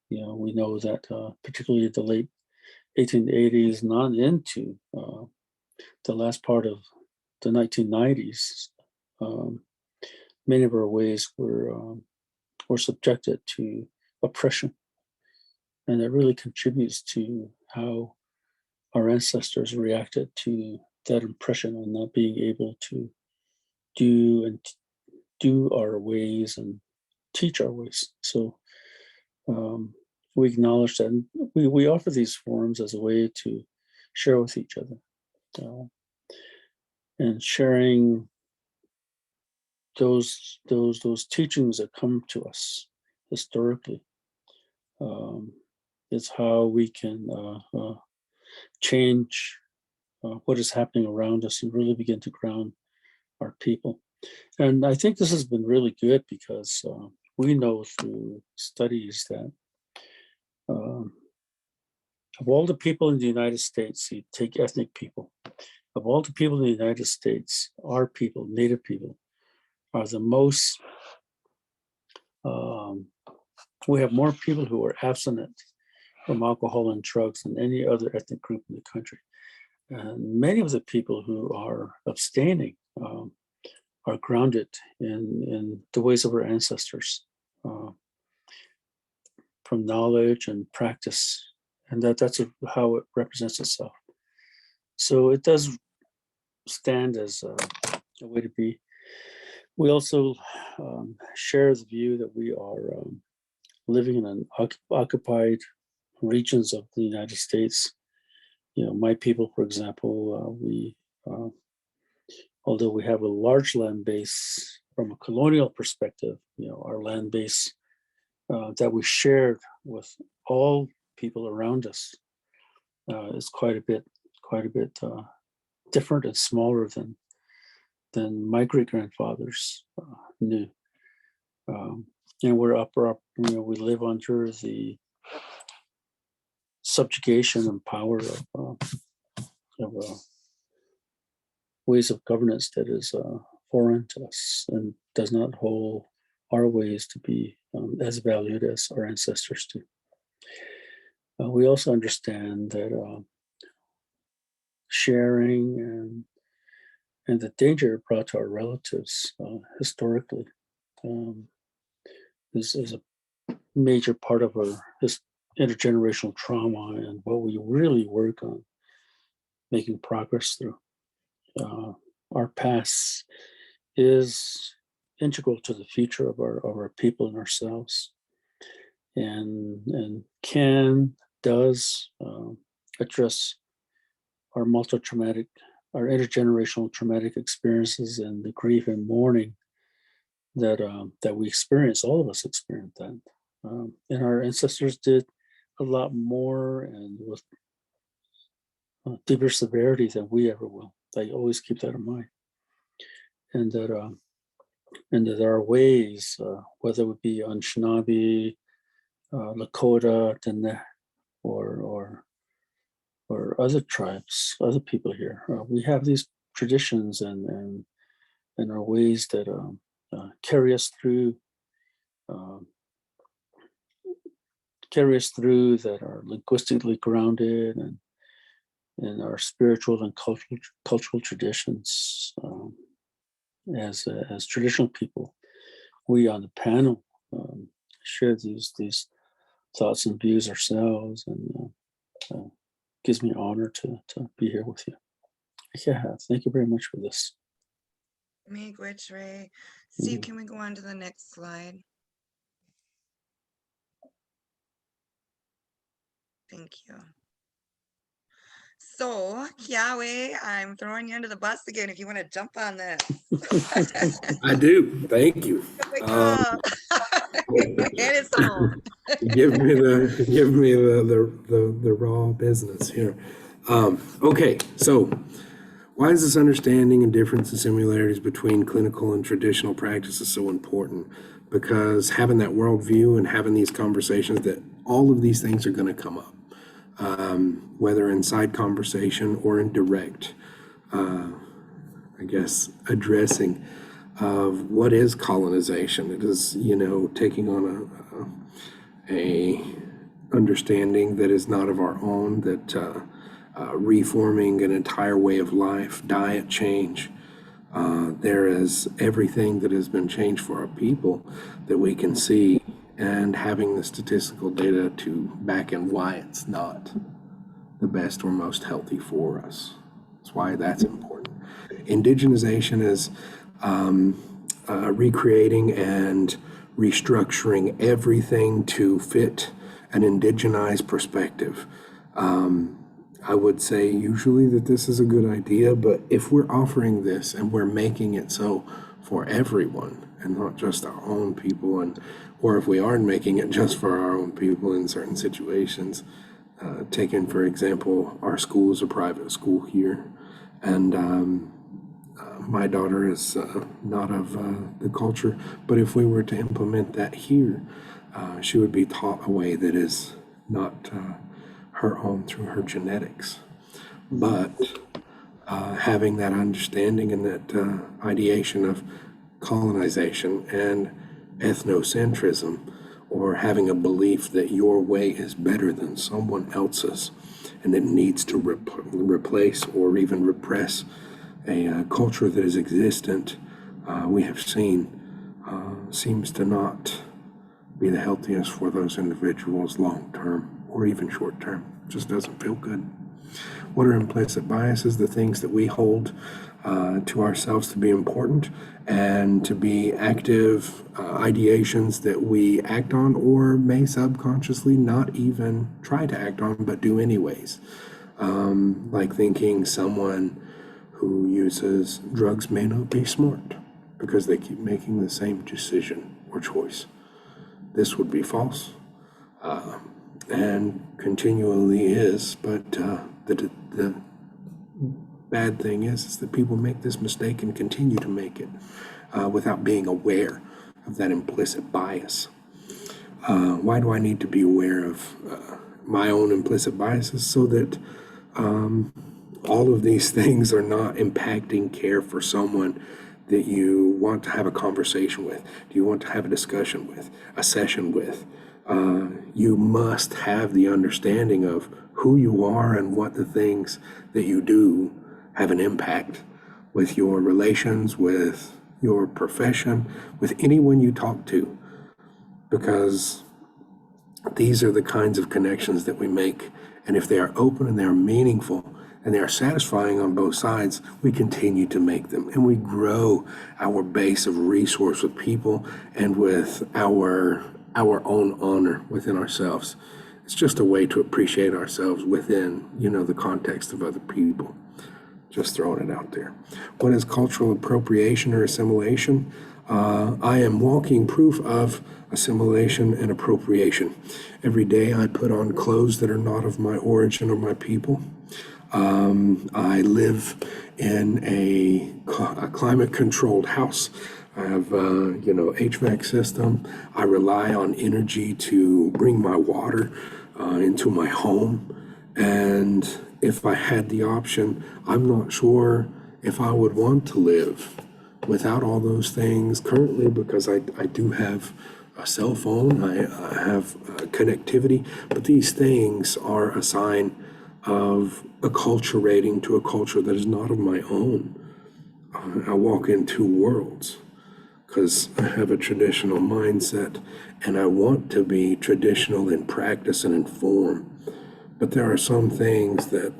You know, we know that particularly the late 1880s and on into the last part of the 1990s, many of our ways were subjected to oppression, and it really contributes to how our ancestors reacted to that impression and not being able to do our ways and teach our ways. So we acknowledge that, and we offer these forums as a way to share with each other, and sharing those teachings that come to us historically is how we can change what is happening around us and really begin to ground our people. And I think this has been really good because we know through studies that of all the people in the United States, you take ethnic people, of all the people in the United States, our people, Native people, are the most, we have more people who are abstinent from alcohol and drugs than any other ethnic group in the country. And many of the people who are abstaining are grounded in the ways of our ancestors, from knowledge and practice, and that's how it represents itself. So it does stand as a way to be. We also share the view that we are living in an occupied regions of the United States. You know, my people, for example, although we have a large land base from a colonial perspective, you know, our land base that we shared with all people around us is quite a bit different and smaller than my great grandfathers knew. And we're you know, we live under the subjugation and power of ways of governance that is foreign to us and does not hold our ways to be as valued as our ancestors do. We also understand that sharing and the danger brought to our relatives historically is a major part of our intergenerational trauma and what we really work on making progress through. Our past is integral to the future of our people and ourselves, and does address our our intergenerational traumatic experiences and the grief and mourning that we experience. All of us experience that, and our ancestors did a lot more and with deeper severity than we ever will. I always keep that in mind, and that our ways, whether it would be Anishinaabe, Lakota, Dene, or other tribes, other people here, we have these traditions and our ways that carry us through, that are linguistically grounded and our spiritual and cultural traditions. As traditional people, we on the panel share these thoughts and views ourselves, and gives me honor to be here with you. Yeah, thank you very much for this. Miigwech, Ray. Steve, can we go on to the next slide? Thank you. So, Kiawah, I'm throwing you under the bus again if you want to jump on this. I do. Thank you. It is on. Give me the raw business here. Okay, so why is this understanding and difference and similarities between clinical and traditional practices so important? Because having that worldview and having these conversations, that all of these things are going to come up, whether in side conversation or in direct, I guess, addressing of what is colonization. It is, taking on a understanding that is not of our own, that reforming an entire way of life, diet change. There is everything that has been changed for our people that we can see, and having the statistical data to back in why it's not the best or most healthy for us. That's why that's important. Indigenization is recreating and restructuring everything to fit an indigenized perspective. I would say usually that this is a good idea, but if we're offering this and we're making it so for everyone and not just our own people, or if we aren't making it just for our own people in certain situations, taking, for example, our school is a private school here, and my daughter is not of the culture, but if we were to implement that here, she would be taught a way that is not her own through her genetics. But having that understanding and that ideation of colonization and ethnocentrism, or having a belief that your way is better than someone else's, and it needs to replace or even repress a culture that is existent, we have seen seems to not be the healthiest for those individuals long term or even short term. It just doesn't feel good. What are implicit biases? The things that we hold to ourselves to be important and to be active ideations that we act on, or may subconsciously not even try to act on but do anyways. Like thinking someone who uses drugs may not be smart because they keep making the same decision or choice. This would be false, and continually is, but the bad thing is that people make this mistake and continue to make it without being aware of that implicit bias. Why do I need to be aware of my own implicit biases? So that all of these things are not impacting care for someone that you want to have a conversation with, do you want to have a discussion with, a session with. You must have the understanding of who you are and what the things that you do have an impact with your relations, with your profession, with anyone you talk to, because these are the kinds of connections that we make. And if they are open and they are meaningful and they are satisfying on both sides, we continue to make them, and we grow our base of resource with people and with our own honor within ourselves. It's just a way to appreciate ourselves within, the context of other people. Just throwing it out there. What is cultural appropriation or assimilation? I am walking proof of assimilation and appropriation. Every day I put on clothes that are not of my origin or my people. I live in a climate-controlled house. I have, HVAC system. I rely on energy to bring my water into my home. And if I had the option, I'm not sure if I would want to live without all those things currently, because I do have a cell phone, I have connectivity, but these things are a sign of acculturating to a culture that is not of my own. I walk in two worlds because I have a traditional mindset and I want to be traditional in practice and in form. But there are some things that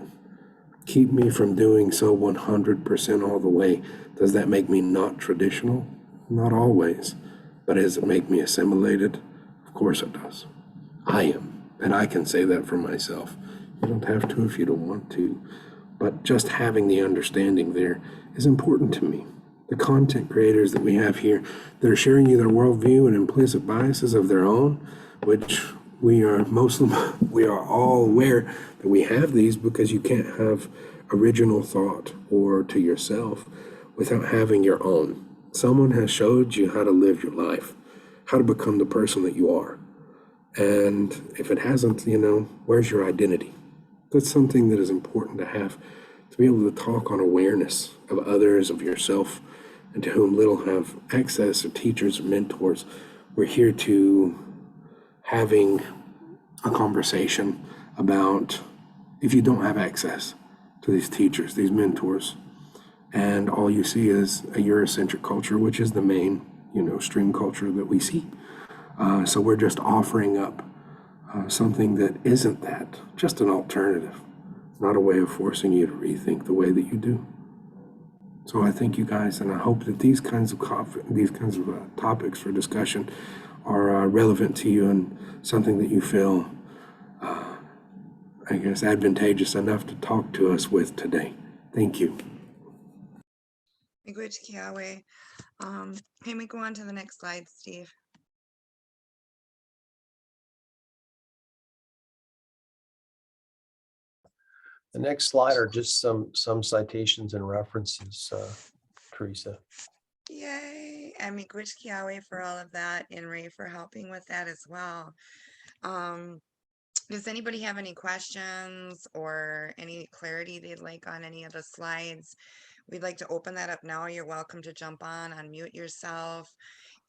keep me from doing so 100% all the way. Does that make me not traditional? Not always. But does it make me assimilated? Of course it does. I am. And I can say that for myself. You don't have to if you don't want to. But just having the understanding there is important to me. The content creators that we have here that are sharing you their worldview and implicit biases of their own, which we are all aware that we have these, because you can't have original thought or to yourself without having your own. Someone has showed you how to live your life, how to become the person that you are. And if it hasn't, where's your identity? That's something that is important to have, to be able to talk on awareness of others, of yourself, and to whom little have access, or teachers or mentors. We're here to having a conversation about if you don't have access to these teachers, these mentors, and all you see is a Eurocentric culture, which is the main, stream culture that we see. So we're just offering up something that isn't that, just an alternative, not a way of forcing you to rethink the way that you do. So I thank you guys, and I hope that these kinds of topics for discussion are relevant to you and something that you feel, advantageous enough to talk to us with today. Thank you. Miigwech Kiawah. Can we go on to the next slide, Steve? The next slide are just some citations and references, Teresa. Yay. And Miigwech Kiawah for all of that, and Ray for helping with that as well. Does anybody have any questions or any clarity they'd like on any of the slides? We'd like to open that up now. You're welcome to jump on, unmute yourself.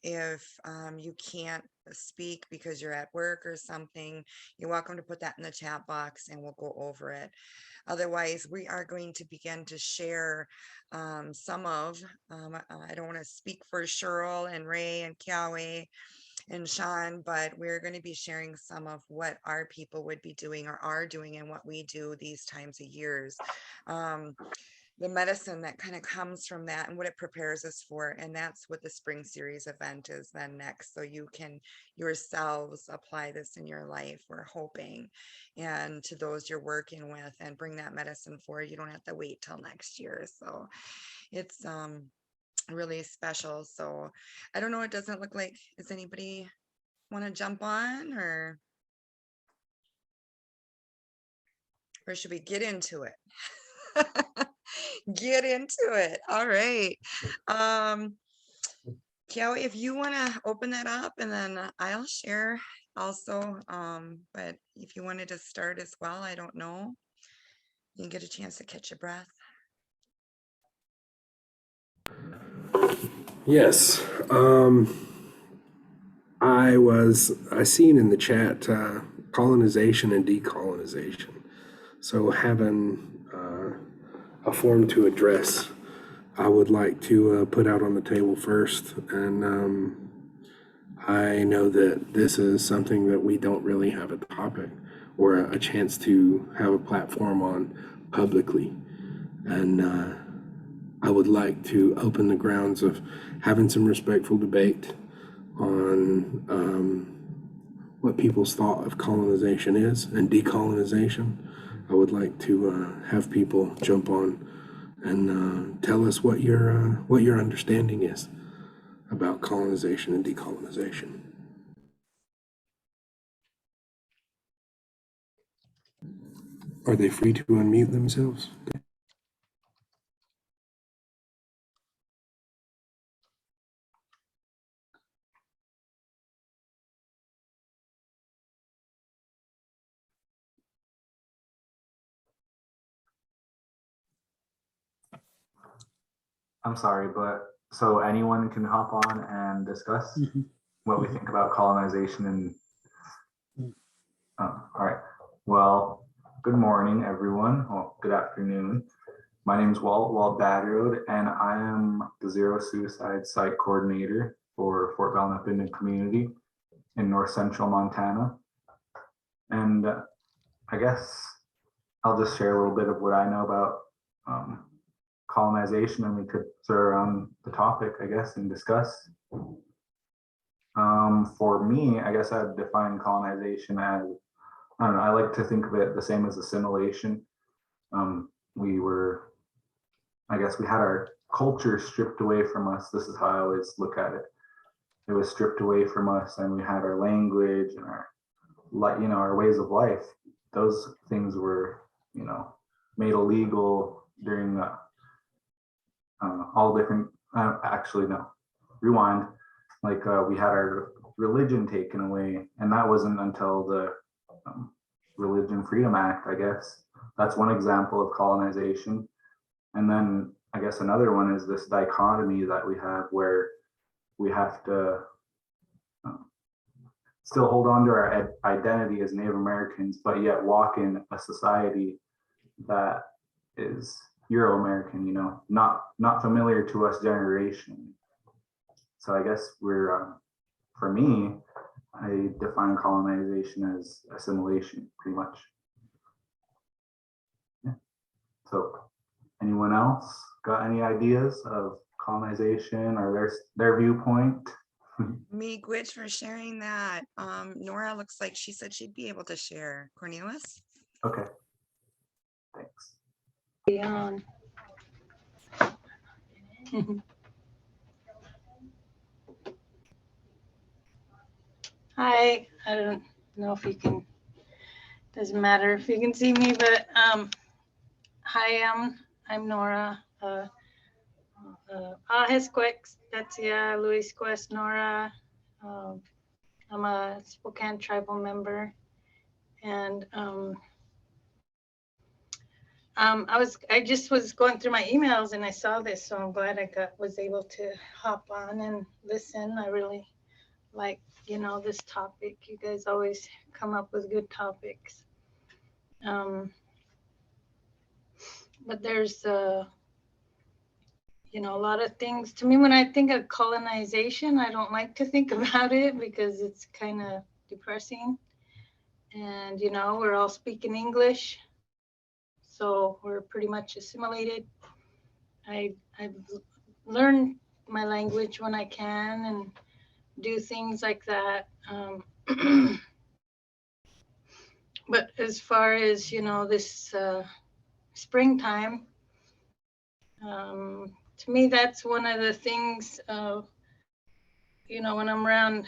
If you can't speak because you're at work or something, you're welcome to put that in the chat box and we'll go over it. Otherwise, we are going to begin to share some of, I don't want to speak for Shirley and Ray and Kiawah and Sean, but we're going to be sharing some of what our people would be doing or are doing and what we do these times of years. The medicine that kind of comes from that and what it prepares us for. And that's what the spring series event is then next. So you can yourselves apply this in your life, we're hoping, and to those you're working with, and bring that medicine forward. You don't have to wait till next year. So it's really special. So I don't know, it doesn't look like, does anybody want to jump on, or should we get into it? Get into it. All right. Kiawah, if you want to open that up, and then I'll share also. But if you wanted to start as well, I don't know. You can get a chance to catch your breath. Yes. I seen in the chat colonization and decolonization. So having a form to address, I would like to put out on the table first. And I know that this is something that we don't really have a topic or a chance to have a platform on publicly. And I would like to open the grounds of having some respectful debate on what people's thought of colonization is and decolonization. I would like to have people jump on and tell us what your understanding is about colonization and decolonization. Are they free to unmute themselves? I'm sorry, but so anyone can hop on and discuss what we think about colonization and. Oh, all right. Well, good morning, everyone. Well, good afternoon. My name is Walt Badrood, and I am the Zero Suicide Site Coordinator for Fort Belknap Indian Community in North Central Montana. And I guess I'll just share a little bit of what I know about colonization, and we could throw around the topic, I guess, and discuss. For me, I guess I'd define colonization as, I don't know, I like to think of it the same as assimilation. I guess we had our culture stripped away from us. This is how I always look at it. It was stripped away from us, and we had our language and our ways of life. Those things were, made illegal during all different, actually, no, rewind. Like we had our religion taken away, and that wasn't until the Religion Freedom Act, I guess. That's one example of colonization. And then I guess another one is this dichotomy that we have where we have to still hold on to our identity as Native Americans, but yet walk in a society that is Euro-American, not familiar to us generationally. So I guess for me, I define colonization as assimilation, pretty much. Yeah. So anyone else got any ideas of colonization or their viewpoint? Me, Gwitch, for sharing that. Nora looks like she said she'd be able to share. Cornelius? Okay. Thanks. Beyond. Hi, I don't know if you can, doesn't matter if you can see me, but hi, I'm Nora. Ahesquex, Tetsia, Luis Quest, Nora. I'm a Spokane tribal member, and I just was going through my emails and I saw this, so I'm glad I was able to hop on and listen. I really like, this topic. You guys always come up with good topics. But there's a lot of things. To me, when I think of colonization, I don't like to think about it because it's kind of depressing. And, we're all speaking English, so we're pretty much assimilated. I've learned my language when I can and do things like that. But as far as, this springtime, to me, that's one of the things, when I'm around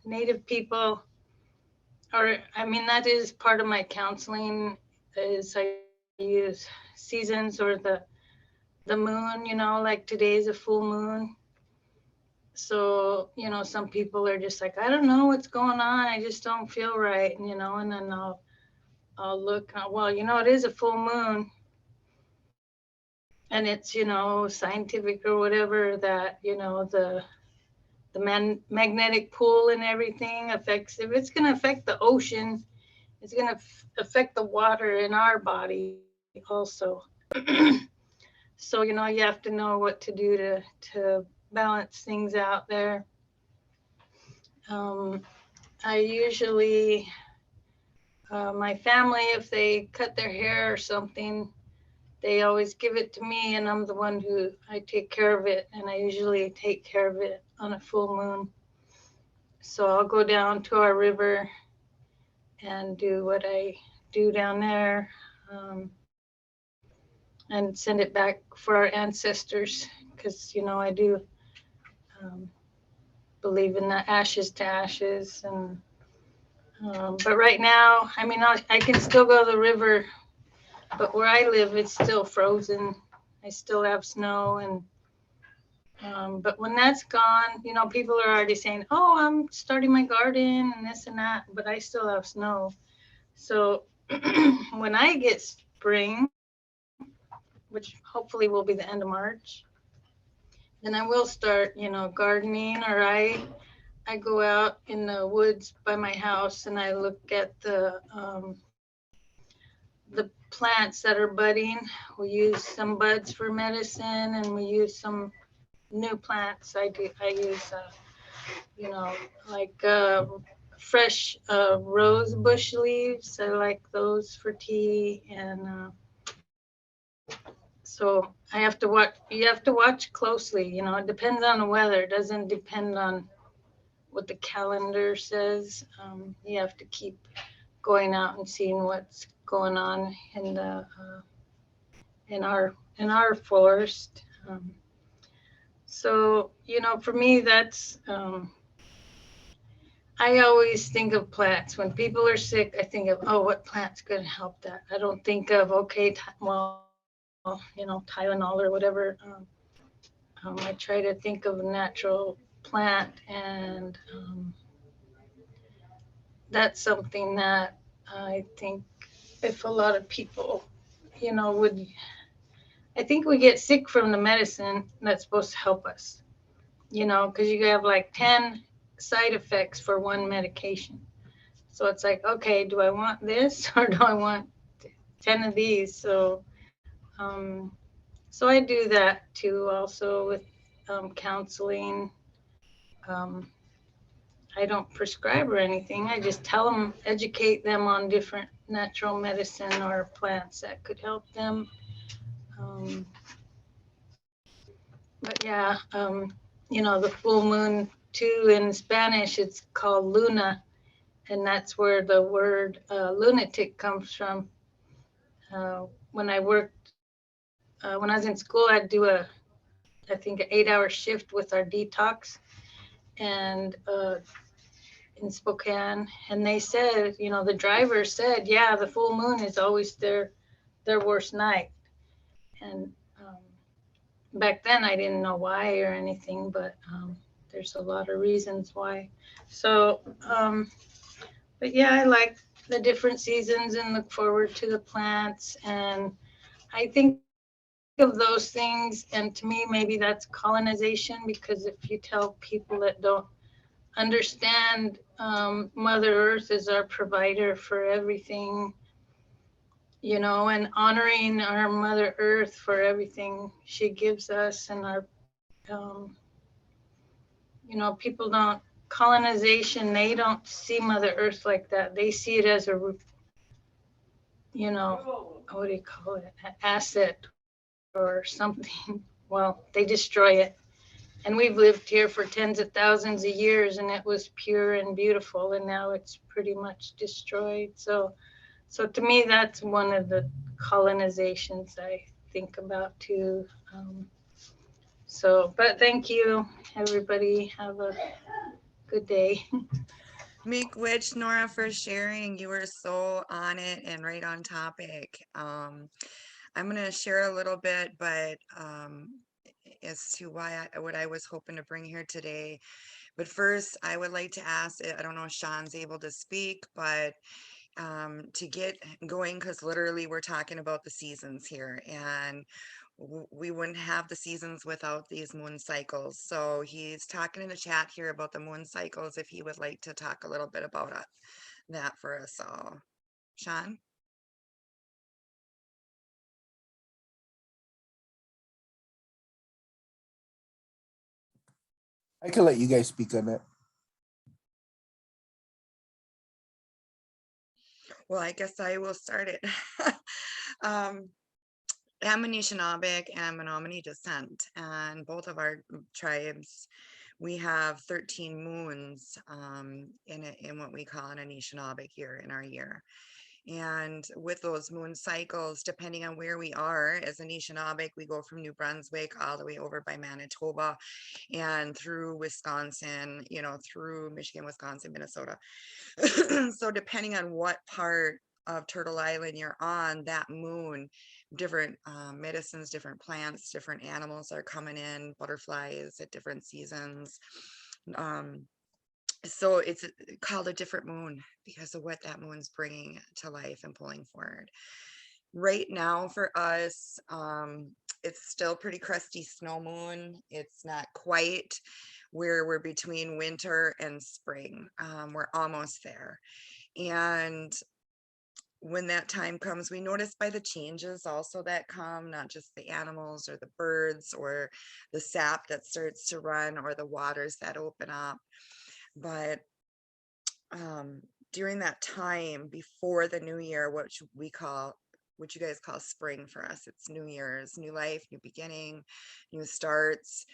Native people, that is part of my counseling, is I use seasons or the moon, like today's a full moon. So, some people are just like, I don't know what's going on. I just don't feel right, and then I'll look, well, it is a full moon. And it's, scientific or whatever that, the magnetic pull and everything affects, if it's going to affect the ocean, it's going to affect the water in our body also. So, you have to know what to do to balance things out there. I usually, my family, if they cut their hair or something, they always give it to me, and I'm the one who I take care of it. And I usually take care of it on a full moon. So I'll go down to our river and do what I do down there, and send it back for our ancestors. Because, I do believe in the ashes to ashes. And but right now, I mean, I can still go to the river, but where I live, it's still frozen. I still have snow. And but when that's gone, you know, people are already saying, oh, I'm starting my garden and this and that, but I still have snow. So when I get spring, which hopefully will be the end of March, then I will start, you know, gardening, or I go out in the woods by my house and I look at the plants that are budding. We use some buds for medicine, and we use some new plants. I use, you know, like fresh rose bush leaves. I like those for tea. And so I have to watch. You have to watch closely. You know, it depends on the weather. It doesn't depend on what the calendar says. You have to keep going out and seeing what's going on in the in our forest. So, you know, for me, that's I always think of plants. When people are sick, I think of, oh, what plant's going to help that? I don't think of, okay, well, you know, Tylenol or whatever. I try to think of a natural plant, and that's something that I think if a lot of people, you know, would, I think we get sick from the medicine that's supposed to help us, you know, because you have like 10 side effects for one medication. So it's like, okay, do I want this or do I want 10 of these? So, so I do that too, also with counseling. I don't prescribe or anything. I just tell them, educate them on different natural medicine or plants that could help them. But yeah, you know, the full moon too, in Spanish, it's called Luna. And that's where the word lunatic comes from. When I worked, when I was in school, I'd do I think an 8-hour shift with our detox, and in Spokane. And they said, you know, the driver said, yeah, the full moon is always their worst night. And back then I didn't know why or anything, but there's a lot of reasons why. So, but yeah, I like the different seasons and look forward to the plants. And I think of those things, and to me, maybe that's colonization, because if you tell people that don't understand Mother Earth is our provider for everything, you know, and honoring our Mother Earth for everything she gives us, and our, you know, people don't, colonization, they don't see Mother Earth like that. They see it as a, you know, what do you call it, an asset or something. Well, they destroy it. And we've lived here for tens of thousands of years, and it was pure and beautiful, and now it's pretty much destroyed. So to me, that's one of the colonizations I think about too. But thank you, everybody. Have a good day. Make which, Nora, for sharing. You were so on it and right on topic. I'm going to share a little bit, but as to what I was hoping to bring here today. But first, I would like to ask, I don't know if Sean's able to speak, but to get going, because literally we're talking about the seasons here, and we wouldn't have the seasons without these moon cycles. So he's talking in the chat here about the moon cycles, if he would like to talk a little bit about that for us all. Sean? I can let you guys speak on that. Well, I guess I will start it. I'm Anishinaabe and Menominee descent, and both of our tribes, we have 13 moons in what we call an Anishinaabe year in our year. And with those moon cycles, depending on where we are, as Anishinaabe, we go from New Brunswick all the way over by Manitoba and through Wisconsin, you know, through Michigan, Wisconsin, Minnesota. So depending on what part of Turtle Island you're on, that moon, different medicines, different plants, different animals are coming in, butterflies at different seasons. So it's called a different moon because of what that moon's bringing to life and pulling forward. Right now for us, it's still pretty crusty snow moon. It's not quite where we're between winter and spring. We're almost there. And when that time comes, we notice by the changes also that come, not just the animals or the birds or the sap that starts to run or the waters that open up. But during that time before the new year, what you guys call spring for us, it's New Year's, new life, new beginning, new starts.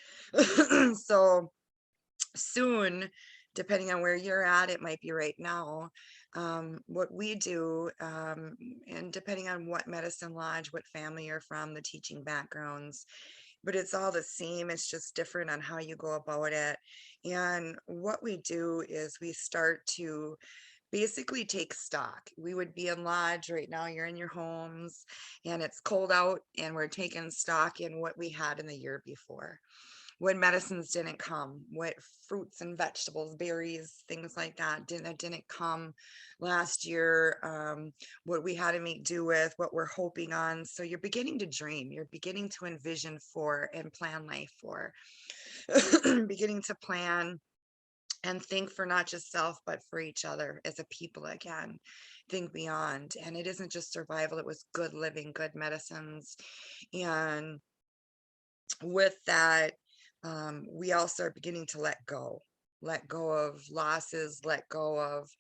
So soon, depending on where you're at, it might be right now. What we do, and depending on what medicine lodge, what family you're from, the teaching backgrounds, but it's all the same. It's just different on how you go about it. And what we do is we start to basically take stock. We would be in lodge right now, you're in your homes and it's cold out, and we're taking stock in what we had in the year before. When medicines didn't come, what fruits and vegetables, berries, things like that didn't come last year, what we had to make do with, what we're hoping on. So you're beginning to dream, you're beginning to envision for and plan life for, beginning to plan and think for not just self, but for each other as a people again. Think beyond. And it isn't just survival, it was good living, good medicines. And with that, we also are beginning to let go of losses, let go of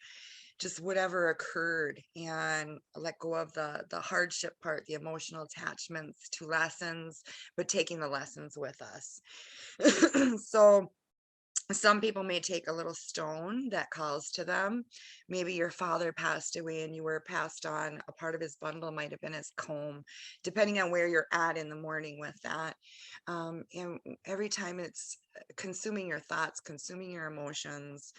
just whatever occurred, and let go of the hardship part, the emotional attachments to lessons, but taking the lessons with us. So some people may take a little stone that calls to them. Maybe your father passed away and you were passed on. A part of his bundle might have been his comb, depending on where you're at in the morning with that. And every time it's consuming your thoughts, consuming your emotions,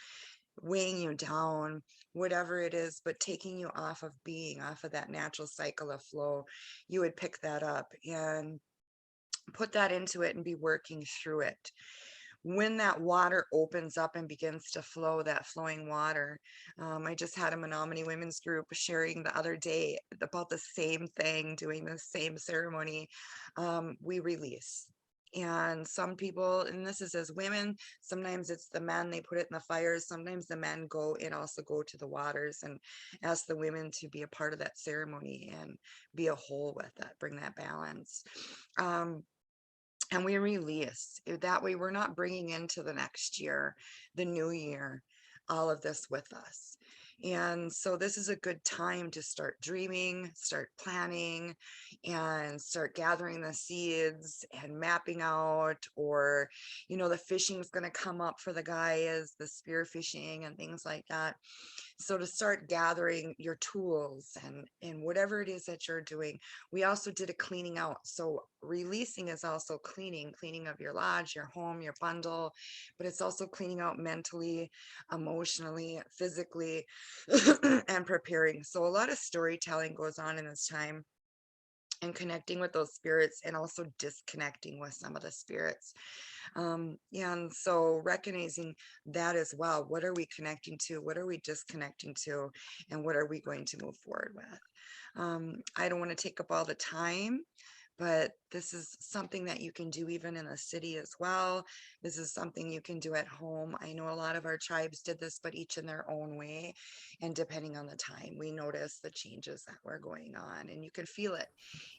weighing you down, whatever it is, but taking you off of being, off of that natural cycle of flow, you would pick that up and put that into it and be working through it. When that water opens up and begins to flow, that flowing water, I just had a Menominee women's group sharing the other day about the same thing, doing the same ceremony. We release. And some people, and this is as women, sometimes it's the men, they put it in the fires. Sometimes the men go and also go to the waters and ask the women to be a part of that ceremony and be a whole with that, bring that balance. And we release. That way we're not bringing into the next year, the new year, all of this with us. And so this is a good time to start dreaming, start planning, and start gathering the seeds and mapping out, or, you know, the fishing is going to come up for the guys, the spear fishing and things like that. So to start gathering your tools and whatever it is that you're doing. We also did a cleaning out. So releasing is also cleaning of your lodge, your home, your bundle, but it's also cleaning out mentally, emotionally, physically, and preparing. So a lot of storytelling goes on in this time, and connecting with those spirits, and also disconnecting with some of the spirits. And so recognizing that as well. What are we connecting to? What are we disconnecting to? And what are we going to move forward with? I don't want to take up all the time, but this is something that you can do even in the city as well. This is something you can do at home. I know a lot of our tribes did this, but each in their own way. And depending on the time, we notice the changes that were going on, and you can feel it.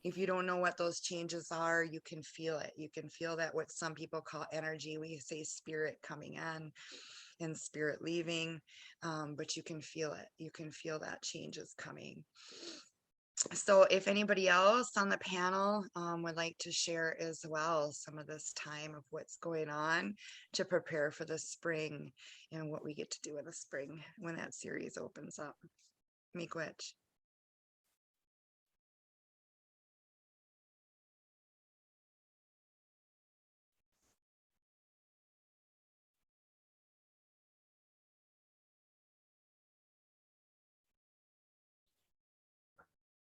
If you don't know what those changes are, you can feel it. You can feel that, what some people call energy. We say spirit coming in and spirit leaving, but you can feel it. You can feel that change is coming. So if anybody else on the panel would like to share as well some of this time of what's going on to prepare for the spring and what we get to do in the spring when that series opens up. Miigwech.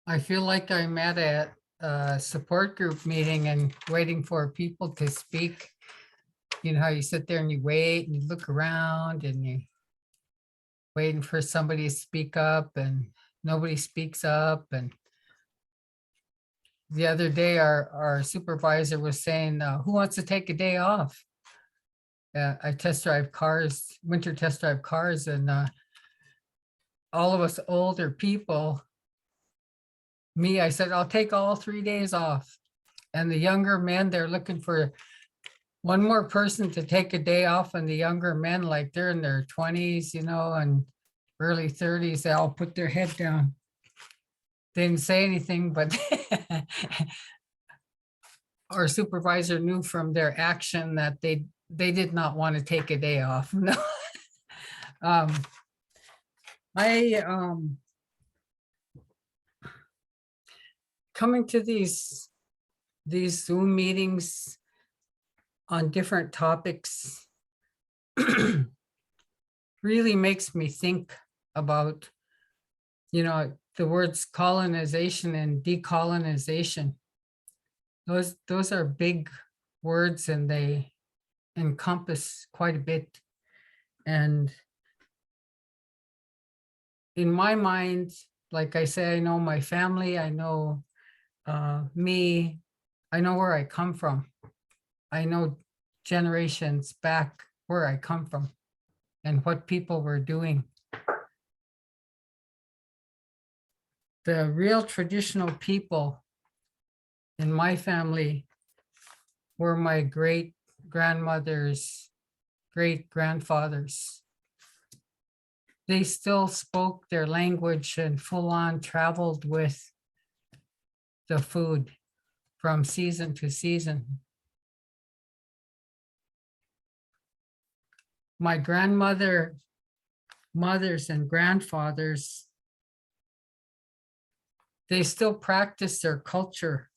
I feel like I'm at a support group meeting and waiting for people to speak. You know how you sit there and you wait and you look around and you waiting for somebody to speak up and nobody speaks up. And the other day, our supervisor was saying, who wants to take a day off? I test drive cars, winter test drive cars, and all of us older people, me, I said, I'll take all 3 days off. And the younger men, they're looking for one more person to take a day off. And the younger men, like they're in their 20s, you know, and early 30s, they all put their head down. They didn't say anything, but our supervisor knew from their action that they did not want to take a day off. No. Coming to these Zoom meetings on different topics really makes me think about, you know, the words colonization and decolonization. Those are big words and they encompass quite a bit. And in my mind, like I say, I know my family, I know me, I know where I come from. I know generations back where I come from and what people were doing. The real traditional people in my family were my great grandmothers, great grandfathers. They still spoke their language and full on traveled with the food from season to season. My grandmother, mothers and grandfathers, they still practice their culture.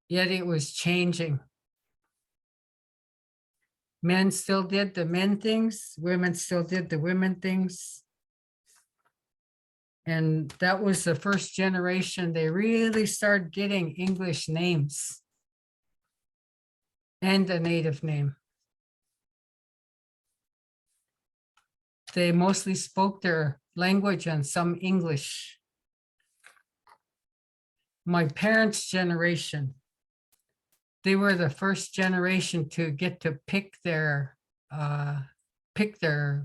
Yet it was changing. Men still did the men things, women still did the women things. And that was the first generation they really started getting English names and a native name. They mostly spoke their language and some English. My parents' generation, they were the first generation to get to pick their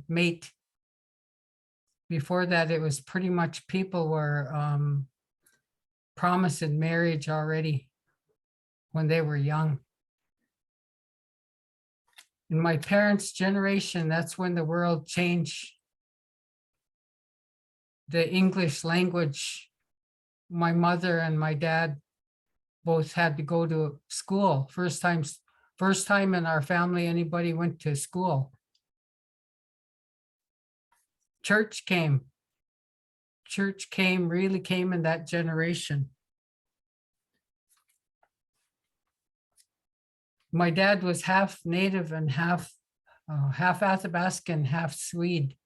mate. Before that, it was pretty much people were promising marriage already when they were young. In my parents' generation, that's when the world changed. The English language, my mother and my dad both had to go to school. First time in our family anybody went to school. Church really came in that generation. My dad was half native and half Athabascan, half Swede.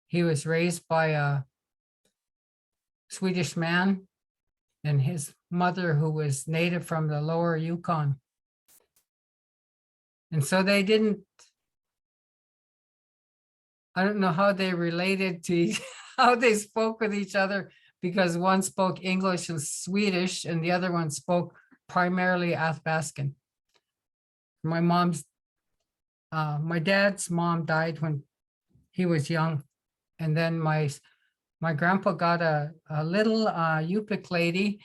He was raised by a Swedish man and his mother who was native from the lower Yukon. And so they didn't, I don't know how they related to how they spoke with each other, because one spoke English and Swedish and the other one spoke primarily Athabascan. My dad's mom died when he was young. And then my grandpa got a little Yupik lady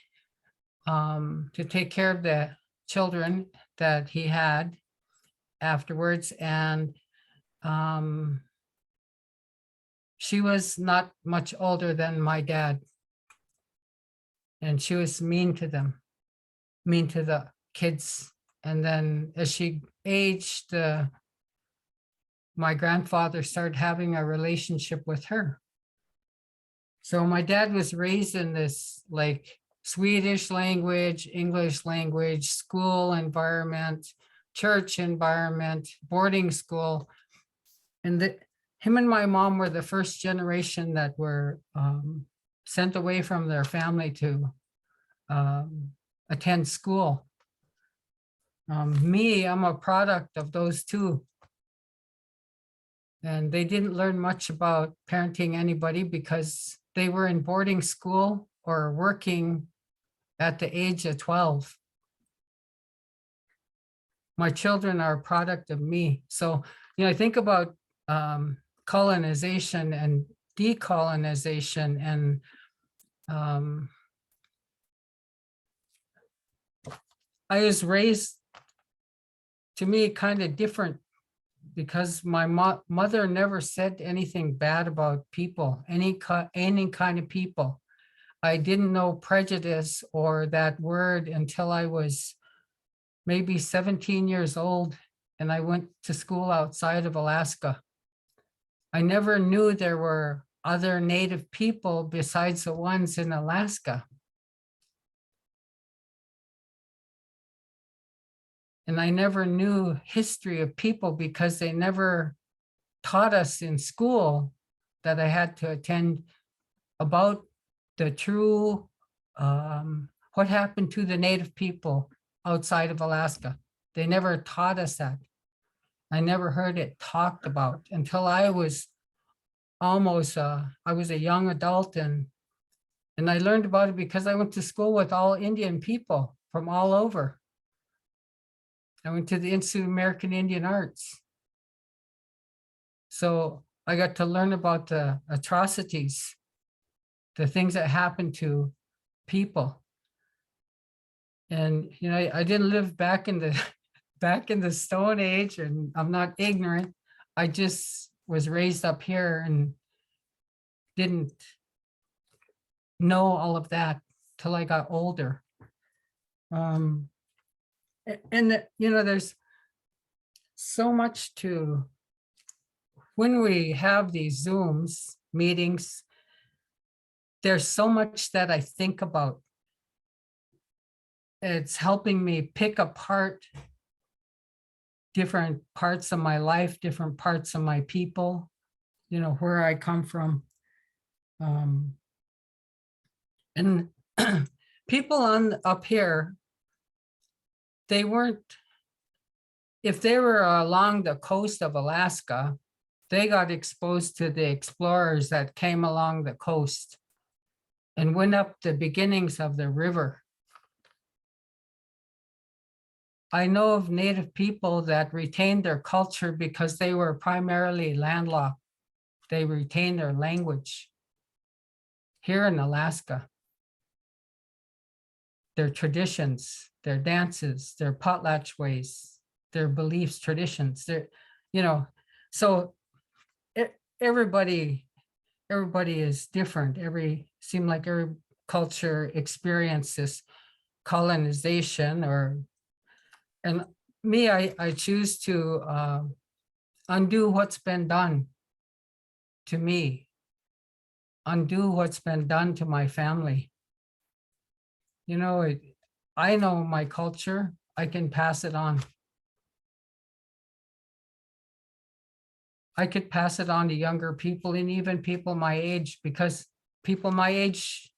to take care of the children that he had afterwards. And she was not much older than my dad. And she was mean to them, mean to the kids. And then as she aged, my grandfather started having a relationship with her. So my dad was raised in this like Swedish language, English language, school environment, church environment, boarding school. And him and my mom were the first generation that were sent away from their family to attend school. Me, I'm a product of those two. And they didn't learn much about parenting anybody because they were in boarding school or working at the age of 12. My children are a product of me. So, I think about colonization and decolonization, and I was raised, to me, kind of different, because my mother never said anything bad about people, any kind of people. I didn't know prejudice or that word until I was maybe 17 years old, and I went to school outside of Alaska. I never knew there were other Native people besides the ones in Alaska. And I never knew history of people because they never taught us in school that I had to attend about the true, what happened to the Native people outside of Alaska. They never taught us that. I never heard it talked about until I was almost, I was a young adult, and I learned about it because I went to school with all Indian people from all over. I went to the Institute of American Indian Arts. So I got to learn about the atrocities, the things that happened to people. And, I didn't live back in the Stone Age, and I'm not ignorant. I just was raised up here and didn't know all of that till I got older. And there's so much to, when we have these Zooms meetings, there's so much that I think about. It's helping me pick apart different parts of my life, different parts of my people, where I come from. And people up here, they weren't, if they were along the coast of Alaska, they got exposed to the explorers that came along the coast and went up the beginnings of the river. I know of Native people that retained their culture because they were primarily landlocked. They retained their language here in Alaska. Their traditions, their dances, their potlatch ways, their beliefs, traditions, so everybody is different. Seem like every culture experiences colonization, and me, I choose to undo what's been done to me, undo what's been done to my family. I know my culture, I can pass it on. I could pass it on to younger people and even people my age, because people my age,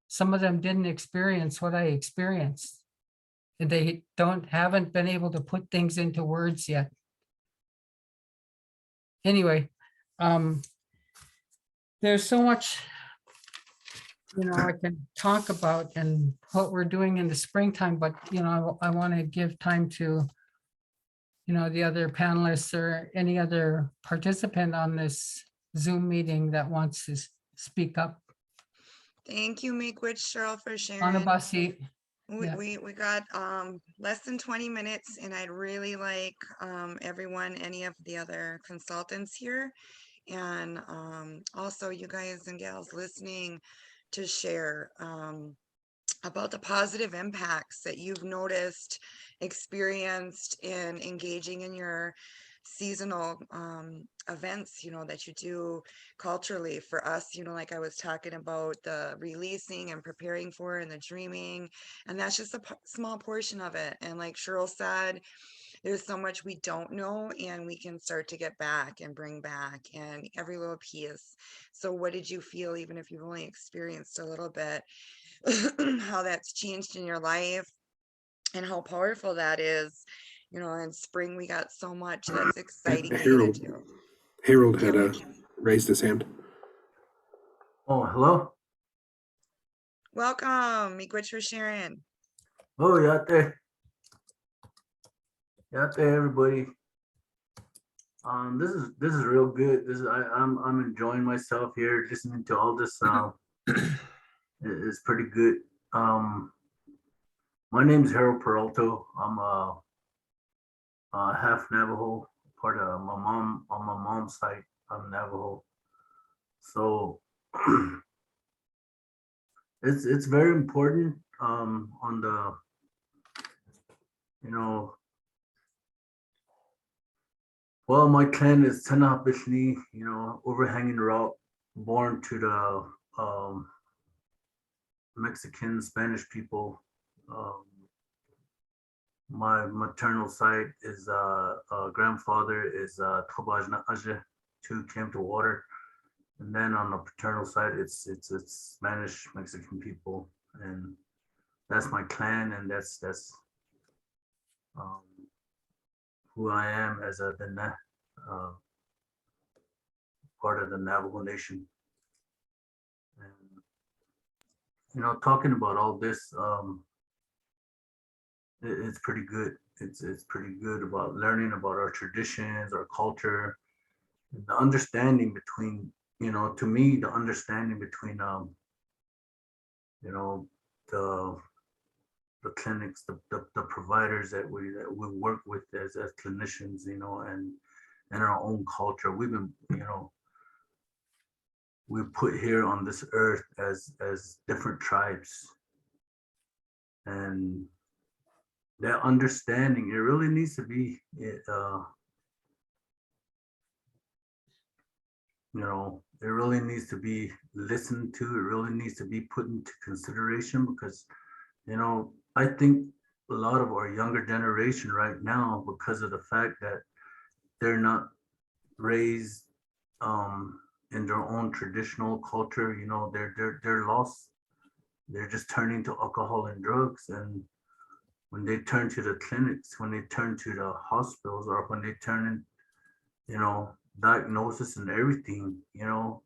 some of them didn't experience what I experienced. And they haven't been able to put things into words yet. Anyway, there's so much, I can talk about and what we're doing in the springtime, but, I want to give time to, the other panelists or any other participant on this Zoom meeting that wants to speak up. Thank you, Meekwich, Cheryl, for sharing. Anabasi. We got less than 20 minutes, and I'd really like everyone, any of the other consultants here, and also you guys and gals listening, to share about the positive impacts that you've noticed, experienced in engaging in your seasonal events, that you do culturally. For us, like I was talking about, the releasing and preparing for and the dreaming, and that's just a small portion of it. And like Cheryl said, there's so much we don't know, and we can start to get back and bring back, and every little piece. So what did you feel, even if you've only experienced a little bit, how that's changed in your life and how powerful that is? You know, in spring we got so much that's exciting that you get to do. Harold had Yeah. raised his hand. Oh, hello. Welcome, Miigwech for sharing. Oh, yate. Yate, everybody. This is real good. I'm enjoying myself here, listening to all this. It's pretty good. My name is Harold Peralto. I'm a half Navajo, part of my mom on my mom's side. I'm Navajo, so it's very important. On the, you know, well, my clan is Tanahapishni, you know, overhanging route, born to the Mexican, Spanish people. My maternal side is grandfather is Tobajna Aje, two came to water. And then on the paternal side, it's Spanish Mexican people, and that's my clan, and that's who I am as a part of the Navajo Nation. And you know, talking about all this, it's pretty good. It's pretty good about learning about our traditions, our culture, the understanding between, you know, to me, the understanding between you know, the clinics, the providers that we work with as clinicians, you know, and our own culture. We've been, you know, we're put here on this earth as different tribes, and that understanding, it really needs to be, you know, it really needs to be listened to. It really needs to be put into consideration, because, you know, I think a lot of our younger generation right now, because of the fact that they're not raised in their own traditional culture, you know, they're lost. They're just turning to alcohol and drugs. And when they turn to the clinics, when they turn to the hospitals, or when they turn in, you know, diagnosis and everything, you know,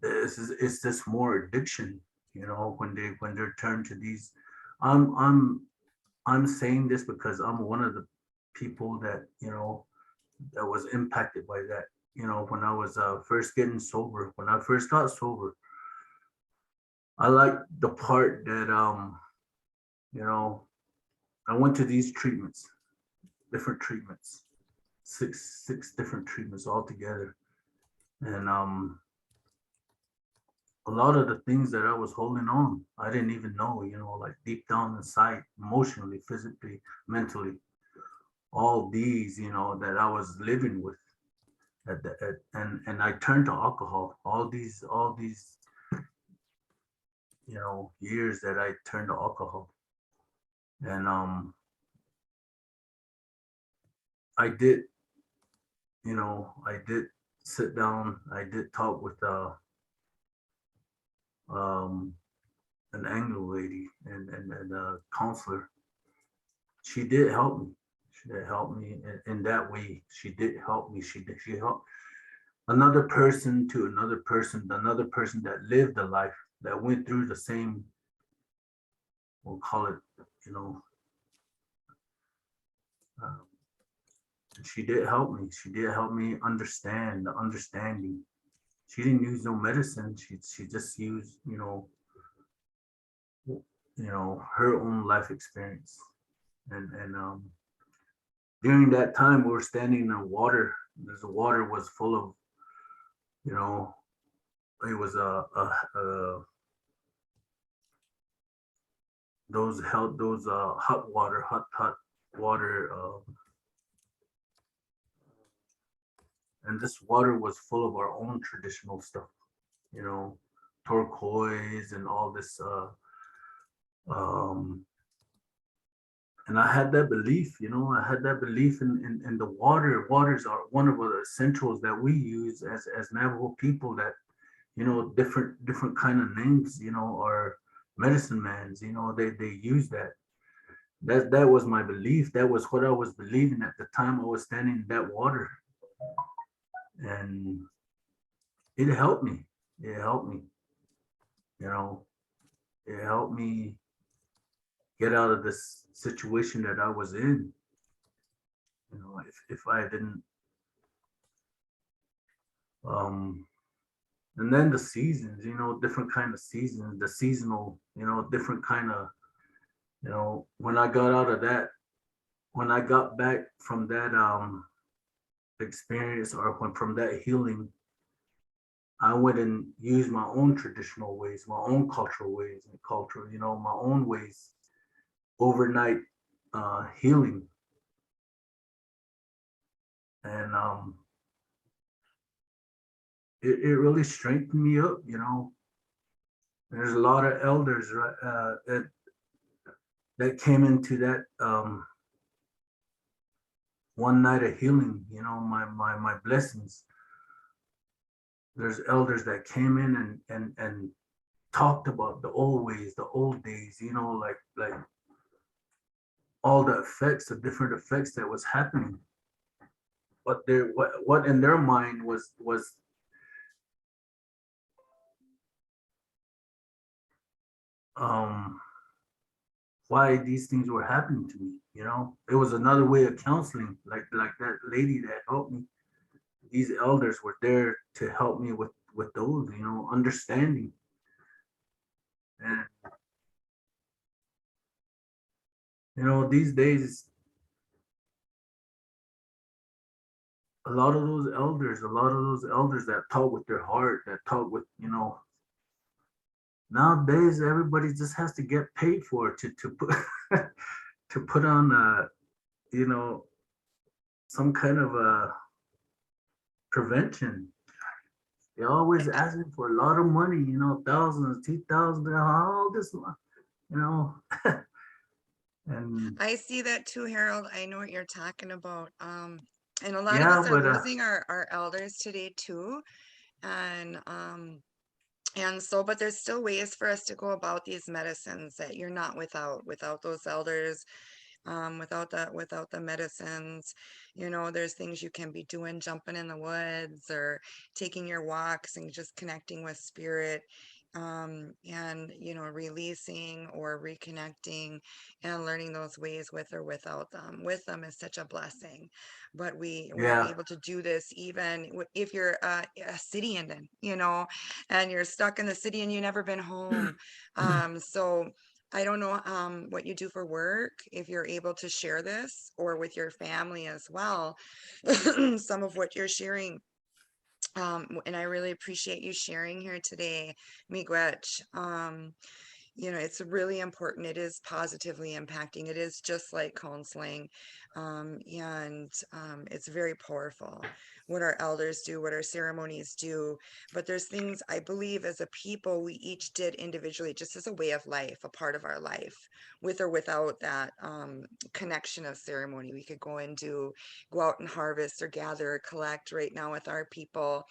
it's just more addiction, you know, when they're turned to these. I'm saying this because I'm one of the people that, you know, that was impacted by that. You know, when I was first getting sober, when I first got sober, I like the part that you know, I went to these treatments, different treatments, six different treatments altogether, and a lot of the things that I was holding on, I didn't even know, you know, like deep down inside, emotionally, physically, mentally, all these, you know, that I was living with. And I turned to alcohol. All these, you know, years that I turned to alcohol, and I did, you know, I did sit down. I did talk with an Anglo lady and a counselor. She did help me. She did help me in that way. She did help me. She helped another person to another person that lived a life, that went through the same, we'll call it, you know, she did help me. She did help me understand the understanding. She didn't use no medicine. She just used, you know, her own life experience. And during that time, we were standing in the water. The water was full of, you know, it was those hot water, and this water was full of our own traditional stuff, you know, turquoise and all this And I had that belief, I had that belief in the water. Waters are one of the essentials that we use as Navajo people, that, different kind of names, are medicine mans, they use that. That was my belief. That was what I was believing at the time I was standing in that water. And it helped me. It helped me, it helped me get out of this situation that I was in. If I didn't, and then the seasons, different kind of seasons, the seasonal, different kind of, when I got out of that, when I got back from that experience, or from that healing, I went and used my own traditional ways, my own cultural ways, my own ways, overnight healing. And it really strengthened me up, There's a lot of elders that came into that one night of healing, my blessings. There's elders that came in and talked about the old ways, the old days, like all the effects, the different effects that was happening. But what in their mind was why these things were happening to me, It was another way of counseling, like that lady that helped me. These elders were there to help me with those, understanding. And these days, a lot of those elders that talk with their heart, that talk with, nowadays everybody just has to get paid for it to put to put on some kind of a prevention. They're always asking for a lot of money, thousands, 2,000, all this, and I see that too, Harold. I know what you're talking about. And a lot of yeah, us are but losing our elders today too. And so, but there's still ways for us to go about these medicines that you're not without those elders, without the medicines. There's things you can be doing, jumping in the woods or taking your walks and just connecting with spirit, and releasing or reconnecting and learning those ways with or without them. With them is such a blessing, but we're yeah, able to do this even if you're a city Indian, and you're stuck in the city and you've never been home. So I don't know what you do for work, if you're able to share this or with your family as well, some of what you're sharing. And I really appreciate you sharing here today, Miigwech. It's really important. It is positively impacting. It is just like counseling. And it's very powerful what our elders do, what our ceremonies do. But there's things I believe as a people, we each did individually, just as a way of life, a part of our life, with or without that connection of ceremony. We could go out and harvest or gather or collect. Right now with our people,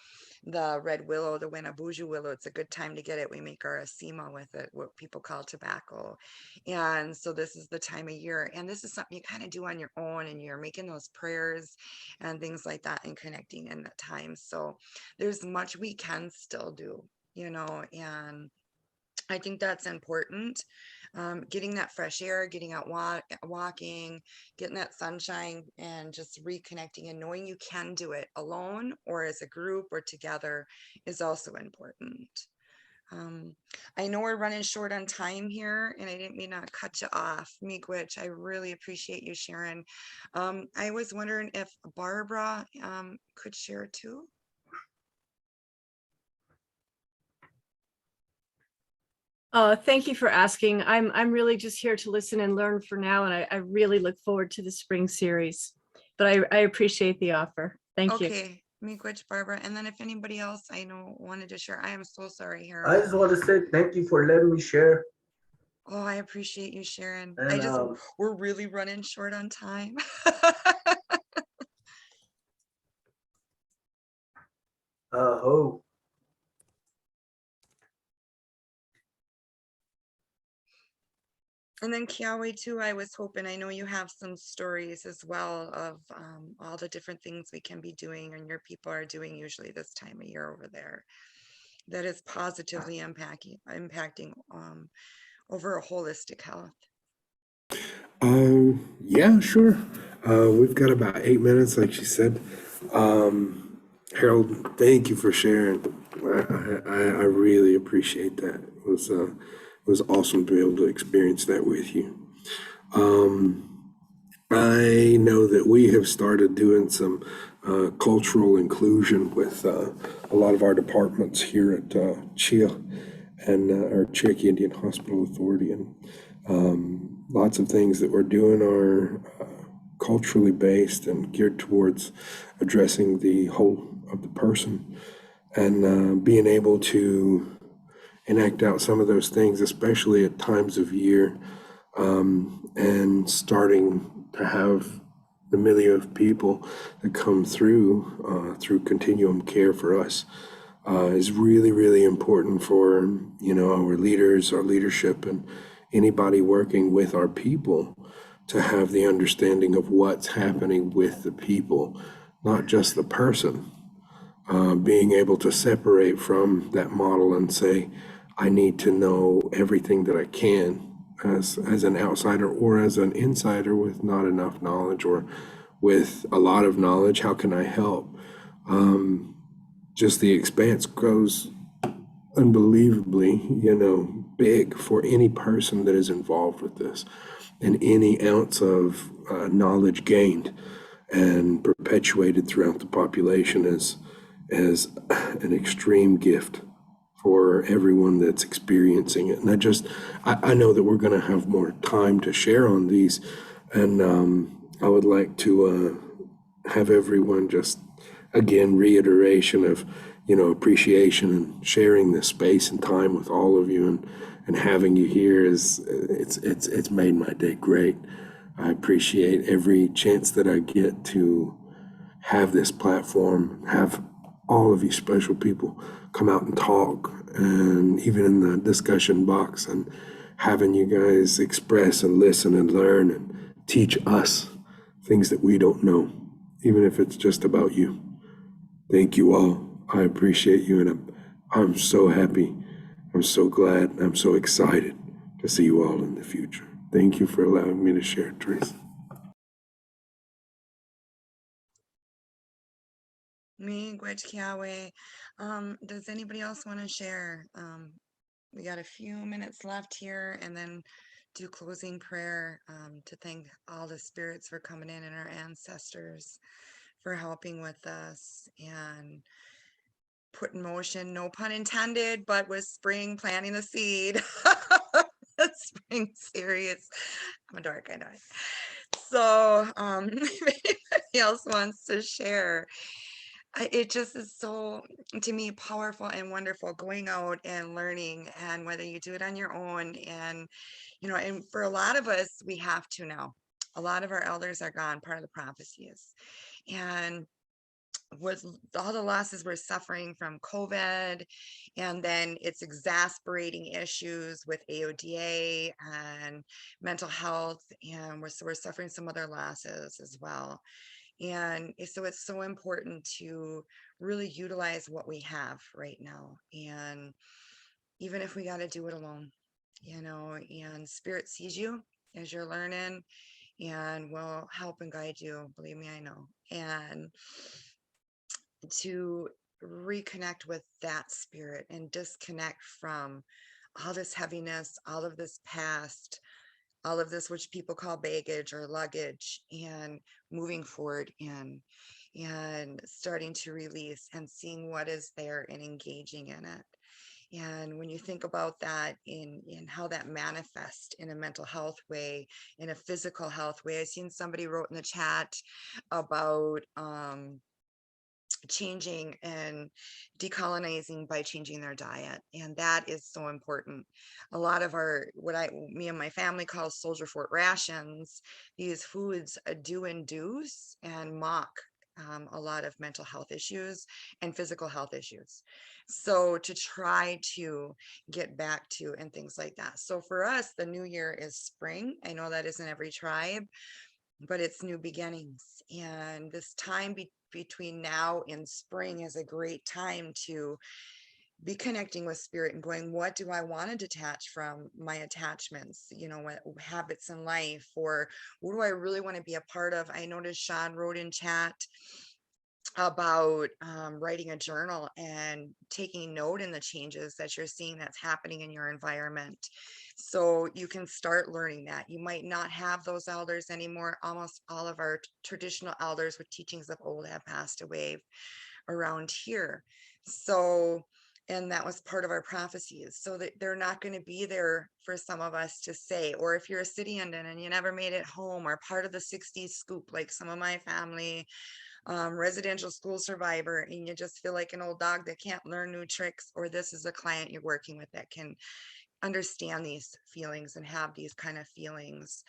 the red willow, the Winnebuju willow, it's a good time to get it. We make our asima with it, what people call tobacco. And so this is the time of year. And this is something you kind of do on your own, and you're making those prayers and things like that and connecting in that time. So there's much we can still do, and I think that's important. Getting that fresh air, getting out walking, getting that sunshine, and just reconnecting and knowing you can do it alone or as a group or together is also important. I know we're running short on time here, and I didn't mean to cut you off, Miigwech. I really appreciate you sharing. I was wondering if Barbara could share too. Thank you for asking. I'm really just here to listen and learn for now, and I really look forward to the spring series. But I appreciate the offer. Thank you. Okay, Miigwech, Barbara, and then if anybody else I know wanted to share, I am so sorry, I Harold. just want to say thank you for letting me share. Oh, I appreciate you, Sharon. And We're really running short on time. oh, And then Kiawah too, I was hoping, I know you have some stories as well of all the different things we can be doing and your people are doing usually this time of year over there that is positively impacting over a holistic health. Yeah, sure. We've got about 8 minutes, like she said. Harold, thank you for sharing. I really appreciate that. It was awesome to be able to experience that with you. I know that we have started doing some cultural inclusion with a lot of our departments here at CHIA and our Cherokee Indian Hospital Authority, and lots of things that we're doing are culturally based and geared towards addressing the whole of the person, and being able to enact out some of those things, especially at times of year, and starting to have the million of people that come through continuum care for us is really, really important for, our leaders, our leadership, and anybody working with our people to have the understanding of what's happening with the people, not just the person. Being able to separate from that model and say, I need to know everything that I can as an outsider or as an insider with not enough knowledge or with a lot of knowledge. How can I help? Just the expanse grows unbelievably, big for any person that is involved with this, and any ounce of knowledge gained and perpetuated throughout the population is an extreme gift for everyone that's experiencing it. And I know that we're going to have more time to share on these, and I would like to have everyone just, again, reiteration of, appreciation and sharing this space and time with all of you, and having you here it's made my day great. I appreciate every chance that I get to have this platform, have all of you special people come out and talk, and even in the discussion box, and having you guys express and listen and learn and teach us things that we don't know, even if it's just about you. Thank you all. I appreciate you, and I'm so happy. I'm so glad. I'm so excited to see you all in the future. Thank you for allowing me to share, Teresa. Me, Gwed Kiawah. Does anybody else want to share? We got a few minutes left here, and then do closing prayer to thank all the spirits for coming in and our ancestors for helping with us and put in motion, no pun intended, but with spring planting the seed. Spring series. I'm a dork, I know. So if anybody else wants to share, it just is so, to me, powerful and wonderful going out and learning, and whether you do it on your own, and and for a lot of us, we have to now. A lot of our elders are gone, part of the prophecies, and with all the losses we're suffering from COVID, and then it's exacerbating issues with AODA and mental health, and we're suffering some other losses as well. And so it's so important to really utilize what we have right now. And even if we got to do it alone, and Spirit sees you as you're learning and will help and guide you. Believe me, I know. And to reconnect with that spirit and disconnect from all this heaviness, all of this past, all of this which people call baggage or luggage, and moving forward and starting to release and seeing what is there and engaging in it. And when you think about that in how that manifests in a mental health way, in a physical health way, I seen somebody wrote in the chat about changing and decolonizing by changing their diet. And that is so important. A lot of our, me and my family call soldier fort rations, these foods do induce and mock a lot of mental health issues and physical health issues. So to try to get back to and things like that. So for us, the new year is spring. I know that isn't every tribe, but it's new beginnings. And this time between now and spring is a great time to be connecting with spirit and going, what do I want to detach from my attachments, what habits in life, or what do I really want to be a part of? I noticed Sean wrote in chat about writing a journal and taking note in the changes that you're seeing that's happening in your environment. So you can start learning that. You might not have those elders anymore. Almost all of our traditional elders with teachings of old have passed away around here. So, and that was part of our prophecies. So that they're not going to be there for some of us to say, or if you're a city Indian and you never made it home, or part of the 60s scoop, like some of my family, residential school survivor, and you just feel like an old dog that can't learn new tricks, or this is a client you're working with that can understand these feelings and have these kind of feelings,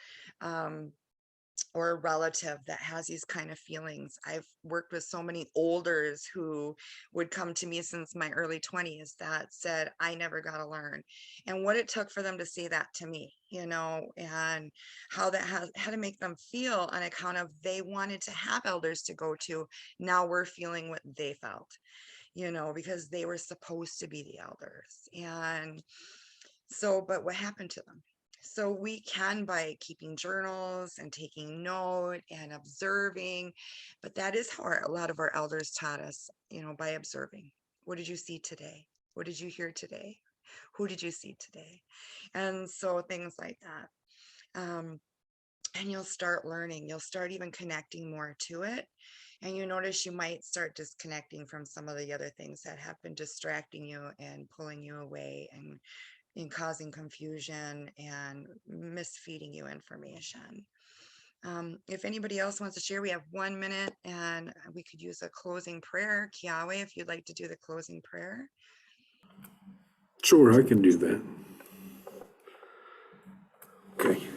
or a relative that has these kind of feelings. I've worked with so many olders who would come to me since my early 20s that said, I never got to learn, and what it took for them to say that to me, and how that had to make them feel on account of they wanted to have elders to go to. Now we're feeling what they felt, because they were supposed to be the elders. And so, but what happened to them? So we can, by keeping journals and taking note and observing, but that is how a lot of our elders taught us, by observing. What did you see today? What did you hear today? Who did you see today? And so things like that. And you'll start learning, you'll start even connecting more to it. And you notice you might start disconnecting from some of the other things that have been distracting you and pulling you away and causing confusion and misfeeding you information. If anybody else wants to share, we have 1 minute and we could use a closing prayer. Kiawah, if you'd like to do the closing prayer. Sure, I can do that. Okay.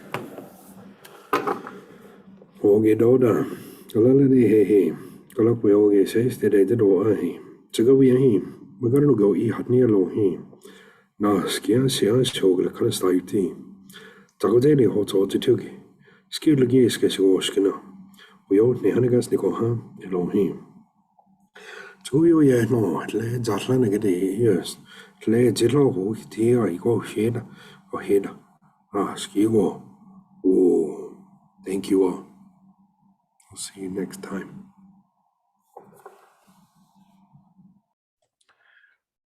Oge doda, galaladi he, galakwe oge says that I did all he. Tagawi he, we got to go eat hot near low he. Na skia sia shogla kalastayuti. Tagodeli hoto tugi. Skill gis kesoskina. We out ne hanagas nikoha, Elohim. Tuyo ya no, le Zatlanagadi, yes. Le Zilo, tia, I go head or head. Skigo. Oh, thank you all. I'll see you next time.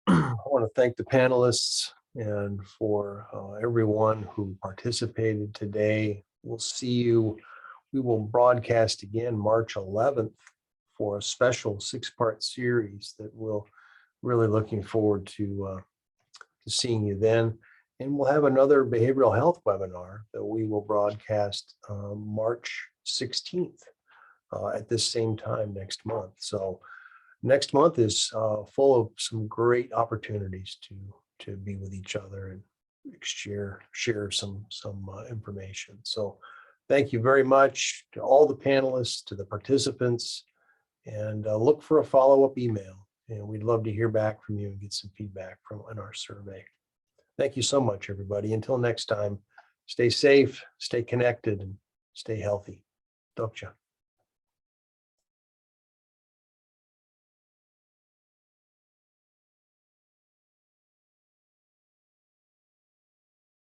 I want to thank the panelists and for everyone who participated today. We'll see you. We will broadcast again March 11th for a special 6-part series that we'll really looking forward to seeing you then. And we'll have another behavioral health webinar that we will broadcast March 16th at this same time next month. So next month is full of some great opportunities to be with each other and share some information. So thank you very much to all the panelists, to the participants, and look for a follow-up email. And we'd love to hear back from you and get some feedback in our survey. Thank you so much, everybody. Until next time, stay safe, stay connected, and stay healthy. Dokcha.